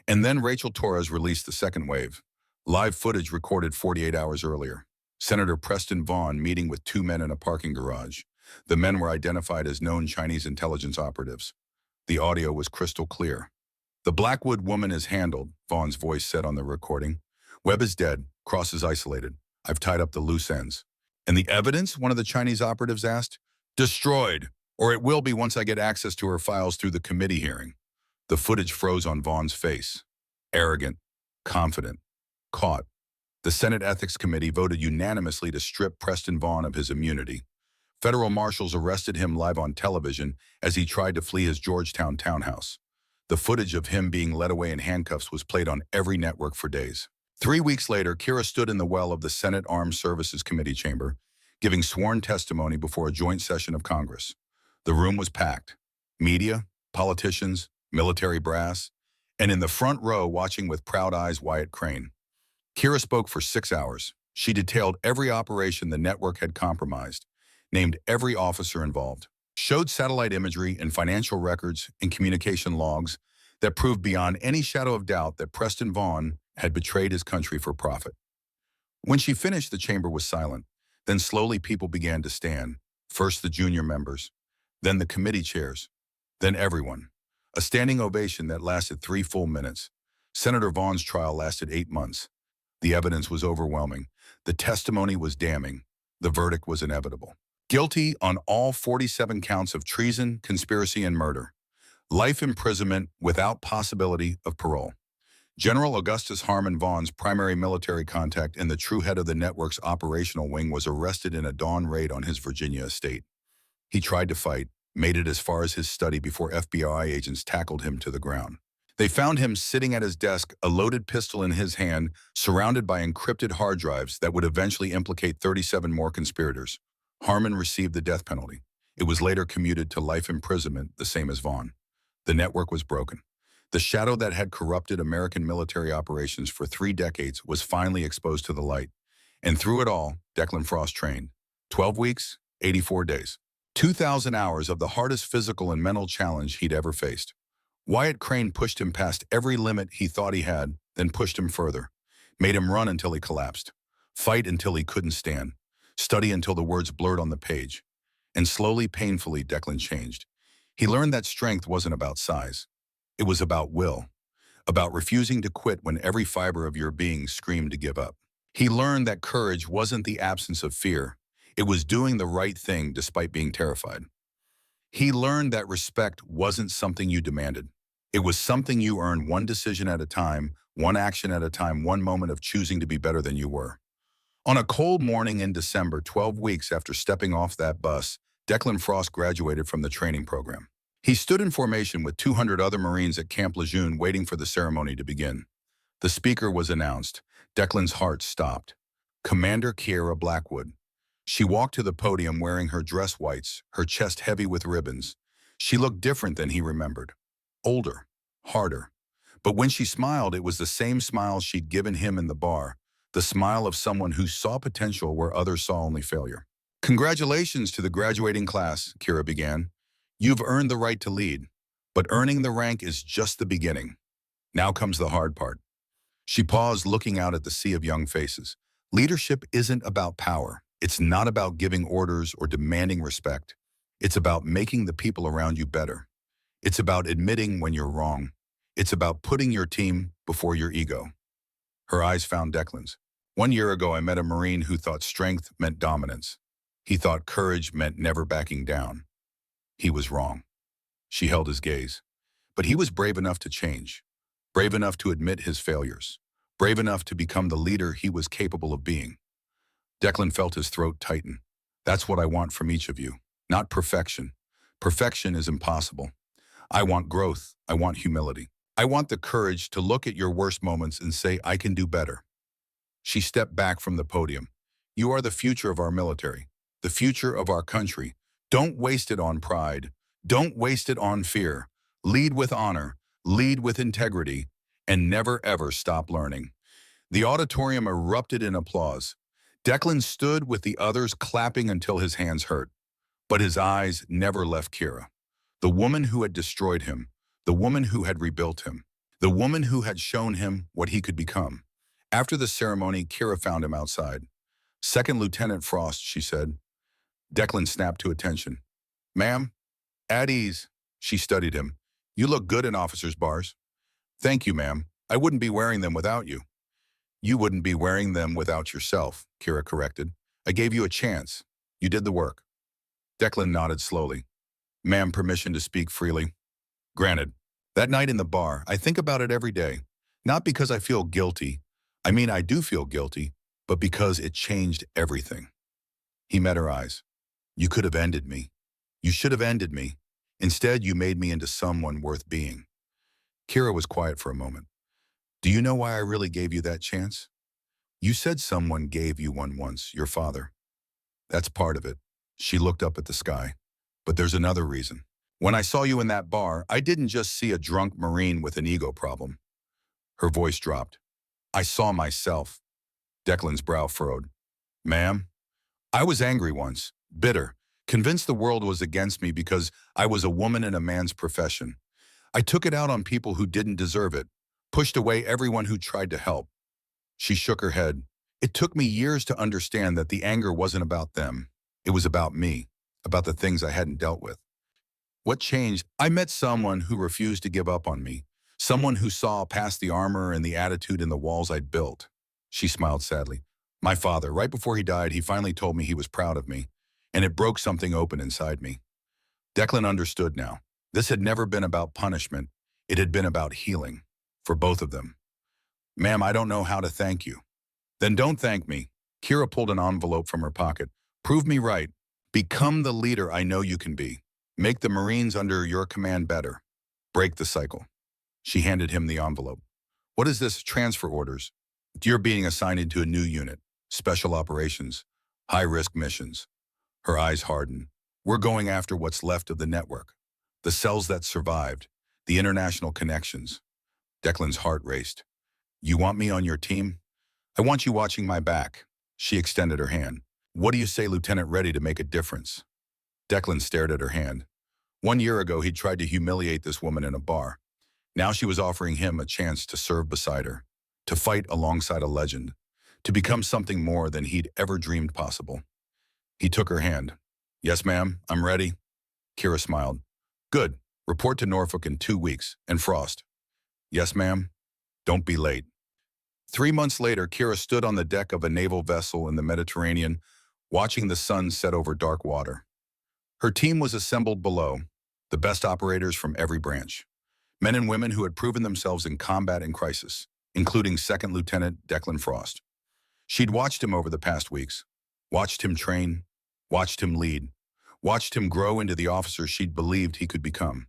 Speaker 1: And then Rachel Torres released the second wave. Live footage recorded 48 hours earlier. Senator Preston Vaughn meeting with 2 men in a parking garage. The men were identified as known Chinese intelligence operatives. The audio was crystal clear. The Blackwood woman is handled, Vaughn's voice said on the recording. Webb is dead. Cross is isolated. I've tied up the loose ends. And the evidence, one of the Chinese operatives asked? Destroyed, or it will be once I get access to her files through the committee hearing. The footage froze on Vaughn's face. Arrogant, confident, caught. The Senate Ethics Committee voted unanimously to strip Preston Vaughn of his immunity. Federal marshals arrested him live on television as he tried to flee his Georgetown townhouse. The footage of him being led away in handcuffs was played on every network for days. 3 weeks later, Kira stood in the well of the Senate Armed Services Committee chamber, giving sworn testimony before a joint session of Congress. The room was packed. Media, politicians, military brass, and in the front row, watching with proud eyes, Wyatt Crane. Kira spoke for 6 hours. She detailed every operation the network had compromised, named every officer involved, showed satellite imagery and financial records and communication logs that proved beyond any shadow of doubt that Preston Vaughn had betrayed his country for profit. When she finished, the chamber was silent. Then slowly people began to stand, first the junior members, then the committee chairs, then everyone. A standing ovation that lasted 3 full minutes. Senator Vaughn's trial lasted 8 months. The evidence was overwhelming. The testimony was damning. The verdict was inevitable. Guilty on all 47 counts of treason, conspiracy, and murder. Life imprisonment without possibility of parole. General Augustus Harmon Vaughn's primary military contact and the true head of the network's operational wing was arrested in a dawn raid on his Virginia estate. He tried to fight, made it as far as his study before FBI agents tackled him to the ground. They found him sitting at his desk, a loaded pistol in his hand, surrounded by encrypted hard drives that would eventually implicate 37 more conspirators. Harmon received the death penalty. It was later commuted to life imprisonment, the same as Vaughn. The network was broken. The shadow that had corrupted American military operations for 3 decades was finally exposed to the light. And through it all, Declan Frost trained. 12 weeks, 84 days. 2,000 hours of the hardest physical and mental challenge he'd ever faced. Wyatt Crane pushed him past every limit he thought he had, then pushed him further. Made him run until he collapsed. Fight until he couldn't stand. Study until the words blurred on the page. And slowly, painfully, Declan changed. He learned that strength wasn't about size. It was about will. About refusing to quit when every fiber of your being screamed to give up. He learned that courage wasn't the absence of fear. It was doing the right thing despite being terrified. He learned that respect wasn't something you demanded. It was something you earned one decision at a time, one action at a time, one moment of choosing to be better than you were. On a cold morning in December, 12 weeks after stepping off that bus, Declan Frost graduated from the training program. He stood in formation with 200 other Marines at Camp Lejeune waiting for the ceremony to begin. The speaker was announced. Declan's heart stopped. Commander Kiera Blackwood. She walked to the podium wearing her dress whites, her chest heavy with ribbons. She looked different than he remembered. Older, harder. But when she smiled, it was the same smile she'd given him in the bar, the smile of someone who saw potential where others saw only failure. Congratulations to the graduating class, Kiera began. You've earned the right to lead, but earning the rank is just the beginning. Now comes the hard part. She paused, looking out at the sea of young faces. Leadership isn't about power. It's not about giving orders or demanding respect. It's about making the people around you better. It's about admitting when you're wrong. It's about putting your team before your ego. Her eyes found Declan's. 1 year ago, I met a Marine who thought strength meant dominance. He thought courage meant never backing down. He was wrong. She held his gaze. But he was brave enough to change. Brave enough to admit his failures. Brave enough to become the leader he was capable of being. Declan felt his throat tighten. That's what I want from each of you. Not perfection. Perfection is impossible. I want growth. I want humility. I want the courage to look at your worst moments and say, I can do better. She stepped back from the podium. You are the future of our military, the future of our country. Don't waste it on pride. Don't waste it on fear. Lead with honor, lead with integrity, and never ever stop learning. The auditorium erupted in applause. Declan stood with the others clapping until his hands hurt. But his eyes never left Kiera. The woman who had destroyed him, the woman who had rebuilt him, the woman who had shown him what he could become. After the ceremony, Kiera found him outside. Second Lieutenant Frost, she said. Declan snapped to attention. Ma'am, at ease. She studied him. You look good in officers' bars. Thank you, ma'am. I wouldn't be wearing them without you. You wouldn't be wearing them without yourself, Kiera corrected. I gave you a chance. You did the work. Declan nodded slowly. Ma'am, permission to speak freely. Granted. That night in the bar, I think about it every day. Not because I feel guilty. I mean, I do feel guilty, but because it changed everything. He met her eyes. You could have ended me. You should have ended me. Instead, you made me into someone worth being. Kiera was quiet for a moment. Do you know why I really gave you that chance? You said someone gave you one once, your father. That's part of it. She looked up at the sky. But there's another reason. When I saw you in that bar, I didn't just see a drunk Marine with an ego problem. Her voice dropped. I saw myself. Declan's brow furrowed. Ma'am, I was angry once, bitter, convinced the world was against me because I was a woman in a man's profession. I took it out on people who didn't deserve it, pushed away everyone who tried to help. She shook her head. It took me years to understand that the anger wasn't about them. It was about me, about the things I hadn't dealt with. What changed? I met someone who refused to give up on me, someone who saw past the armor and the attitude in the walls I'd built. She smiled sadly. My father, right before he died, he finally told me he was proud of me, and it broke something open inside me. Declan understood now. This had never been about punishment. It had been about healing, for both of them. Ma'am, I don't know how to thank you. Then don't thank me. Kira pulled an envelope from her pocket. Prove me right. Become the leader I know you can be. Make the Marines under your command better. Break the cycle. She handed him the envelope. What is this? Transfer orders. You're being assigned to a new unit. Special operations. High-risk missions. Her eyes hardened. We're going after what's left of the network. The cells that survived. The international connections. Declan's heart raced. You want me on your team? I want you watching my back. She extended her hand. What do you say, Lieutenant, ready to make a difference? Declan stared at her hand. 1 year ago, he'd tried to humiliate this woman in a bar. Now she was offering him a chance to serve beside her, to fight alongside a legend, to become something more than he'd ever dreamed possible. He took her hand. Yes, ma'am, I'm ready. Kira smiled. Good. Report to Norfolk in 2 weeks. And Frost. Yes, ma'am. Don't be late. 3 months later, Kira stood on the deck of a naval vessel in the Mediterranean, watching the sun set over dark water. Her team was assembled below, the best operators from every branch. Men and women who had proven themselves in combat and crisis, including Second Lieutenant Declan Frost. She'd watched him over the past weeks, watched him train, watched him lead, watched him grow into the officer she'd believed he could become.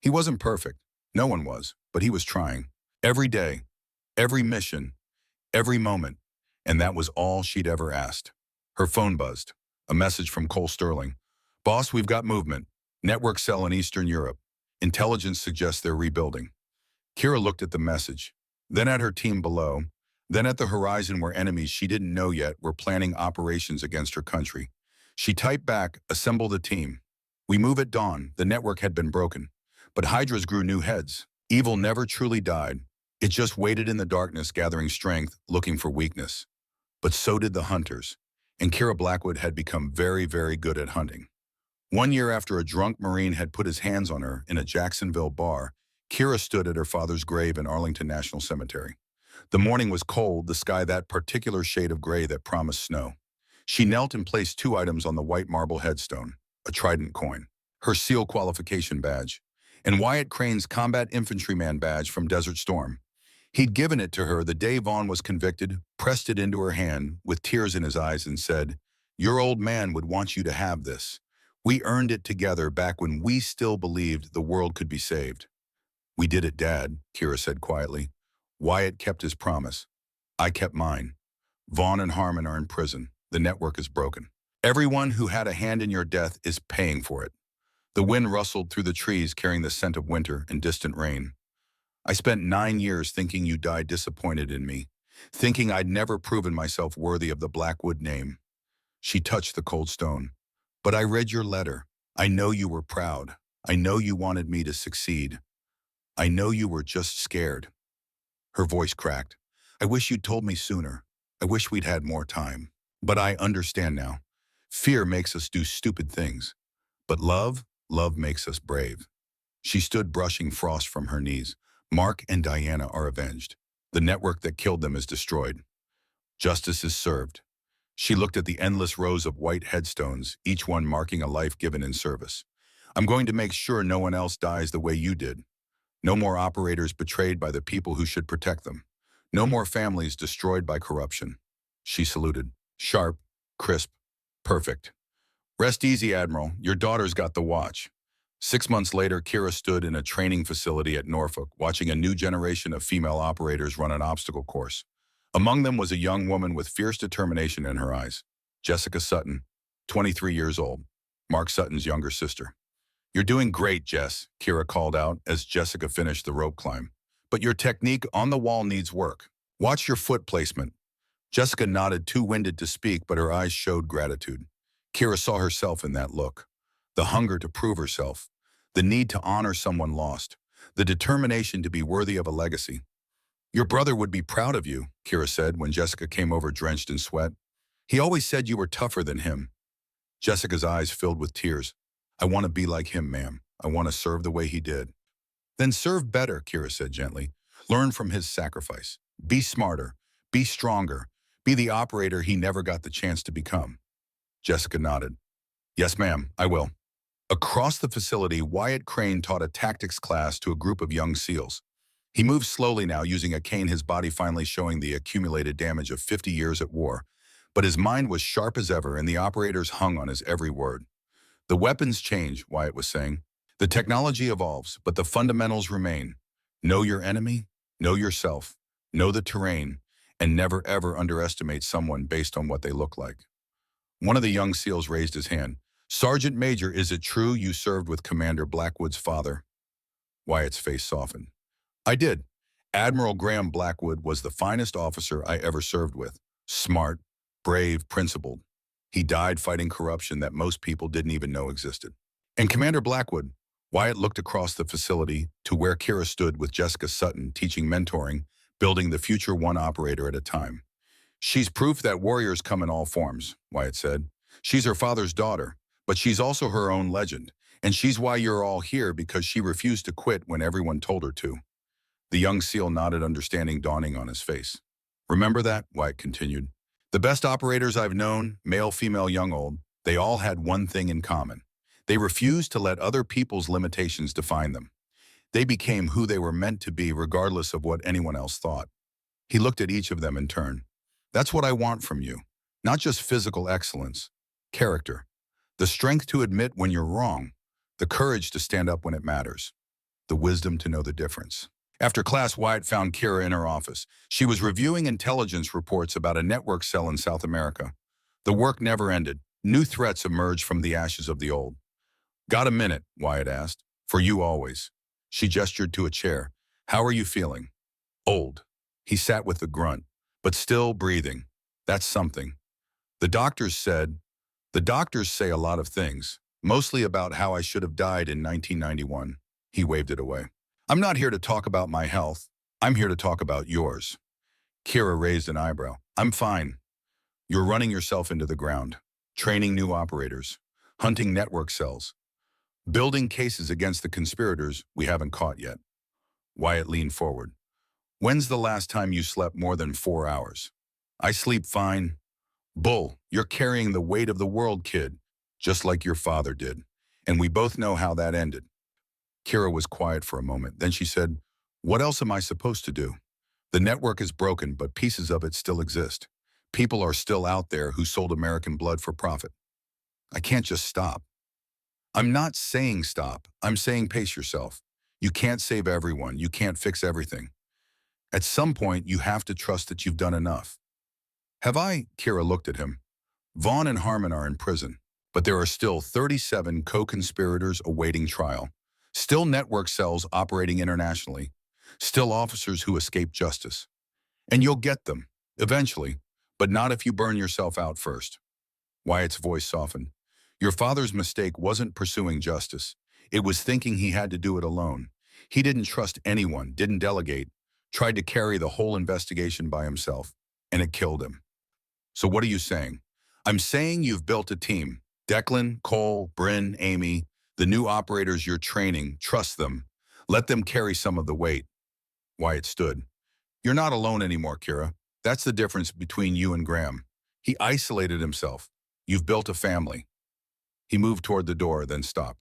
Speaker 1: He wasn't perfect, no one was, but he was trying. Every day, every mission, every moment, and that was all she'd ever asked. Her phone buzzed. A message from Cole Sterling. Boss, we've got movement. Network cell in Eastern Europe. Intelligence suggests they're rebuilding. Kira looked at the message, then at her team below, then at the horizon where enemies she didn't know yet were planning operations against her country. She typed back, assemble the team. We move at dawn. The network had been broken. But Hydras grew new heads. Evil never truly died. It just waited in the darkness, gathering strength, looking for weakness. But so did the hunters, and Kira Blackwood had become very, very good at hunting. 1 year after a drunk Marine had put his hands on her in a Jacksonville bar, Kira stood at her father's grave in Arlington National Cemetery. The morning was cold, the sky that particular shade of gray that promised snow. She knelt and placed 2 items on the white marble headstone, a Trident coin, her SEAL qualification badge, and Wyatt Crane's Combat Infantryman badge from Desert Storm. He'd given it to her the day Vaughn was convicted, pressed it into her hand with tears in his eyes and said, your old man would want you to have this. We earned it together back when we still believed the world could be saved. We did it, Dad, Kira said quietly. Wyatt kept his promise. I kept mine. Vaughn and Harmon are in prison. The network is broken. Everyone who had a hand in your death is paying for it. The wind rustled through the trees carrying the scent of winter and distant rain. I spent 9 years thinking you died disappointed in me, thinking I'd never proven myself worthy of the Blackwood name. She touched the cold stone. But I read your letter. I know you were proud. I know you wanted me to succeed. I know you were just scared. Her voice cracked. I wish you'd told me sooner. I wish we'd had more time. But I understand now. Fear makes us do stupid things. But love makes us brave. She stood brushing frost from her knees. Mark and Diana are avenged. The network that killed them is destroyed. Justice is served. She looked at the endless rows of white headstones, each one marking a life given in service. I'm going to make sure no one else dies the way you did. No more operators betrayed by the people who should protect them. No more families destroyed by corruption. She saluted. Sharp, crisp, perfect. Rest easy, Admiral. Your daughter's got the watch. 6 months later, Kira stood in a training facility at Norfolk, watching a new generation of female operators run an obstacle course. Among them was a young woman with fierce determination in her eyes, Jessica Sutton, 23 years old, Mark Sutton's younger sister. You're doing great, Jess, Kira called out as Jessica finished the rope climb. But your technique on the wall needs work. Watch your foot placement. Jessica nodded, too winded to speak, but her eyes showed gratitude. Kira saw herself in that look. The hunger to prove herself, the need to honor someone lost, the determination to be worthy of a legacy. Your brother would be proud of you, Kira said when Jessica came over drenched in sweat. He always said you were tougher than him. Jessica's eyes filled with tears. I want to be like him, ma'am. I want to serve the way he did. Then serve better, Kira said gently. Learn from his sacrifice. Be smarter. Be stronger. Be the operator he never got the chance to become. Jessica nodded. Yes, ma'am, I will. Across the facility, Wyatt Crane taught a tactics class to a group of young SEALs. He moved slowly now, using a cane, his body finally showing the accumulated damage of 50 years at war. But his mind was sharp as ever, and the operators hung on his every word. The weapons change, Wyatt was saying. The technology evolves, but the fundamentals remain. Know your enemy, know yourself, know the terrain, and never ever underestimate someone based on what they look like. One of the young SEALs raised his hand. Sergeant Major, is it true you served with Commander Blackwood's father? Wyatt's face softened. I did. Admiral Graham Blackwood was the finest officer I ever served with. Smart, brave, principled. He died fighting corruption that most people didn't even know existed. And Commander Blackwood, Wyatt looked across the facility to where Kira stood with Jessica Sutton, teaching mentoring, building the future one operator at a time. She's proof that warriors come in all forms, Wyatt said. She's her father's daughter, but she's also her own legend. And she's why you're all here, because she refused to quit when everyone told her to. The young SEAL nodded, understanding dawning on his face. Remember that, Wyatt continued. The best operators I've known, male, female, young, old, they all had one thing in common. They refused to let other people's limitations define them. They became who they were meant to be, regardless of what anyone else thought. He looked at each of them in turn. That's what I want from you. Not just physical excellence, character. The strength to admit when you're wrong. The courage to stand up when it matters. The wisdom to know the difference. After class, Wyatt found Kira in her office. She was reviewing intelligence reports about a network cell in South America. The work never ended. New threats emerged from the ashes of the old. Got a minute? Wyatt asked. For you always. She gestured to a chair. How are you feeling? Old. He sat with a grunt, but still breathing. That's something. The doctors say a lot of things, mostly about how I should have died in 1991. He waved it away. I'm not here to talk about my health. I'm here to talk about yours. Kira raised an eyebrow. I'm fine. You're running yourself into the ground, training new operators, hunting network cells, building cases against the conspirators we haven't caught yet. Wyatt leaned forward. When's the last time you slept more than 4 hours? I sleep fine. Bull, you're carrying the weight of the world, kid, just like your father did. And we both know how that ended. Kira was quiet for a moment. Then she said, what else am I supposed to do? The network is broken, but pieces of it still exist. People are still out there who sold American blood for profit. I can't just stop. I'm not saying stop. I'm saying pace yourself. You can't save everyone. You can't fix everything. At some point, you have to trust that you've done enough. Have I? Kira looked at him. Vaughn and Harmon are in prison, but there are still 37 co-conspirators awaiting trial. Still network cells operating internationally. Still officers who escape justice. And you'll get them, eventually, but not if you burn yourself out first. Wyatt's voice softened. Your father's mistake wasn't pursuing justice. It was thinking he had to do it alone. He didn't trust anyone, didn't delegate, tried to carry the whole investigation by himself, and it killed him. So what are you saying? I'm saying you've built a team. Declan, Cole, Bryn, Amy, the new operators you're training, trust them. Let them carry some of the weight. Wyatt stood. You're not alone anymore, Kira. That's the difference between you and Graham. He isolated himself. You've built a family. He moved toward the door, then stopped.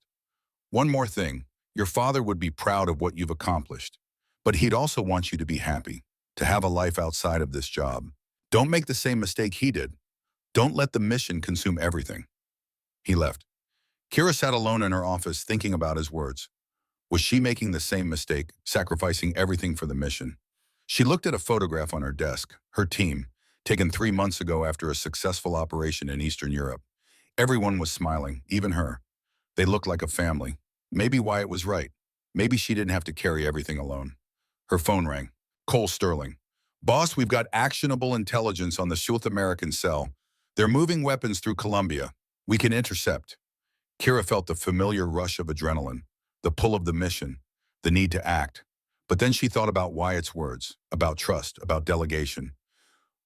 Speaker 1: One more thing. Your father would be proud of what you've accomplished, but he'd also want you to be happy, to have a life outside of this job. Don't make the same mistake he did. Don't let the mission consume everything. He left. Kira sat alone in her office thinking about his words. Was she making the same mistake, sacrificing everything for the mission? She looked at a photograph on her desk, her team, taken 3 months ago after a successful operation in Eastern Europe. Everyone was smiling, even her. They looked like a family. Maybe Wyatt was right. Maybe she didn't have to carry everything alone. Her phone rang. Cole Sterling. Boss, we've got actionable intelligence on the South American cell. They're moving weapons through Colombia. We can intercept. Kira felt the familiar rush of adrenaline, the pull of the mission, the need to act. But then she thought about Wyatt's words, about trust, about delegation.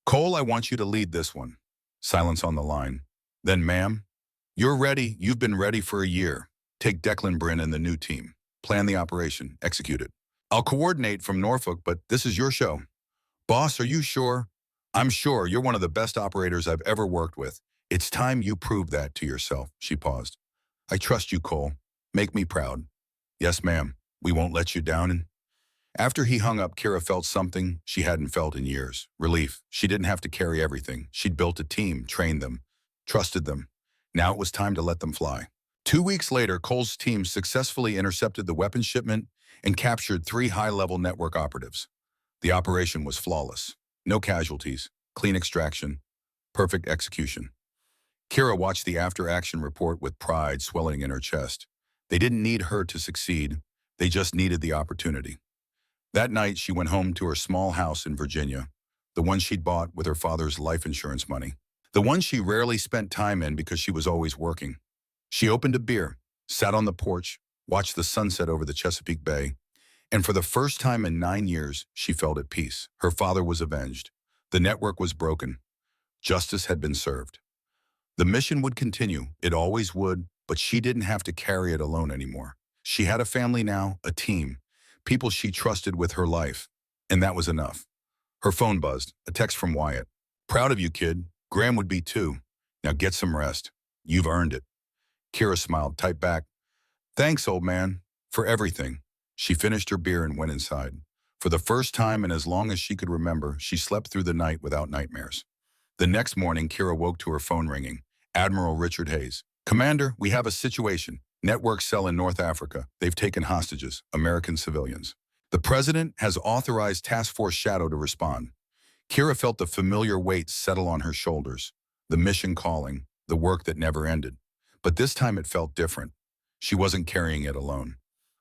Speaker 1: Cole, I want you to lead this one. Silence on the line. Then, ma'am, you're ready. You've been ready for a year. Take Declan, Bryn, and the new team. Plan the operation. Execute it. I'll coordinate from Norfolk, but this is your show. Boss, are you sure? I'm sure. You're one of the best operators I've ever worked with. It's time you prove that to yourself. She paused. I trust you, Cole. Make me proud. Yes, ma'am. We won't let you down. After he hung up, Kira felt something she hadn't felt in years. Relief. She didn't have to carry everything. She'd built a team, trained them, trusted them. Now it was time to let them fly. 2 weeks later, Cole's team successfully intercepted the weapons shipment and captured 3 high-level network operatives. The operation was flawless. No casualties, clean extraction, perfect execution. Kira watched the after-action report with pride swelling in her chest. They didn't need her to succeed. They just needed the opportunity. That night, she went home to her small house in Virginia, the one she'd bought with her father's life insurance money, the one she rarely spent time in because she was always working. She opened a beer, sat on the porch, watched the sunset over the Chesapeake Bay, and for the first time in 9 years, she felt at peace. Her father was avenged. The network was broken. Justice had been served. The mission would continue. It always would, but she didn't have to carry it alone anymore. She had a family now, a team, people she trusted with her life, and that was enough. Her phone buzzed, a text from Wyatt. "Proud of you, kid. Graham would be too. Now get some rest. You've earned it." Kira smiled, typed back, "Thanks, old man, for everything." She finished her beer and went inside. For the first time in as long as she could remember, she slept through the night without nightmares. The next morning, Kira woke to her phone ringing. Admiral Richard Hayes. "Commander, we have a situation. Network cell in North Africa. They've taken hostages, American civilians. The president has authorized Task Force Shadow to respond." Kira felt the familiar weight settle on her shoulders. The mission calling, the work that never ended. But this time it felt different. She wasn't carrying it alone.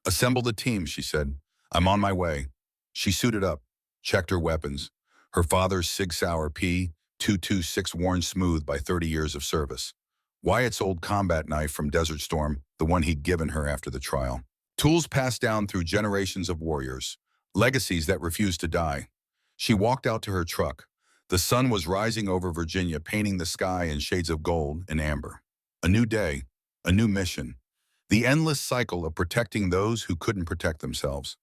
Speaker 1: "Assemble the team," she said. "I'm on my way." She suited up, checked her weapons. Her father's Sig Sauer P226 worn smooth by 30 years of service. Wyatt's old combat knife from Desert Storm, the one he'd given her after the trial. Tools passed down through generations of warriors. Legacies that refused to die. She walked out to her truck. The sun was rising over Virginia, painting the sky in shades of gold and amber. A new day, a new mission. The endless cycle of protecting those who couldn't protect themselves.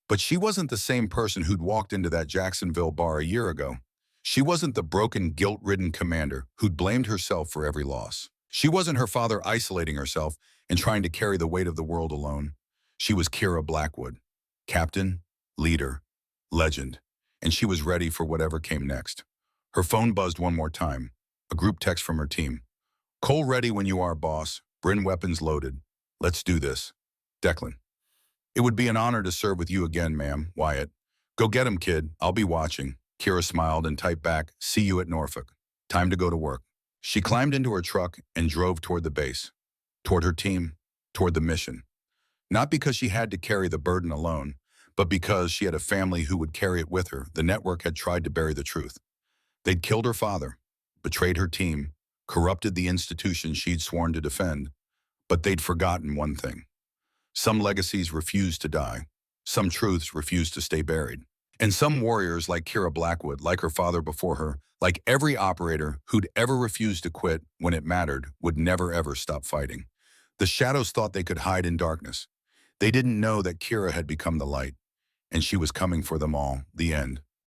Speaker 1: But she wasn't the same person who'd walked into that Jacksonville bar a year ago. She wasn't the broken, guilt-ridden commander who'd blamed herself for every loss. She wasn't her father isolating herself and trying to carry the weight of the world alone. She was Kira Blackwood, captain, leader, legend, and she was ready for whatever came next. Her phone buzzed one more time, a group text from her team. "Cole ready when you are, boss. Brin weapons loaded. Let's do this. Declan." "It would be an honor to serve with you again, ma'am." Wyatt. "Go get him, kid. I'll be watching." Kira smiled and typed back, "See you at Norfolk. Time to go to work." She climbed into her truck and drove toward the base, toward her team, toward the mission. Not because she had to carry the burden alone, but because she had a family who would carry it with her. The network had tried to bury the truth. They'd killed her father, betrayed her team, corrupted the institution she'd sworn to defend, but they'd forgotten one thing. Some legacies refused to die. Some truths refused to stay buried. And some warriors like Kira Blackwood, like her father before her, like every operator who'd ever refused to quit when it mattered, would never ever stop fighting. The shadows thought they could hide in darkness. They didn't know that Kira had become the light, and she was coming for them all. The end.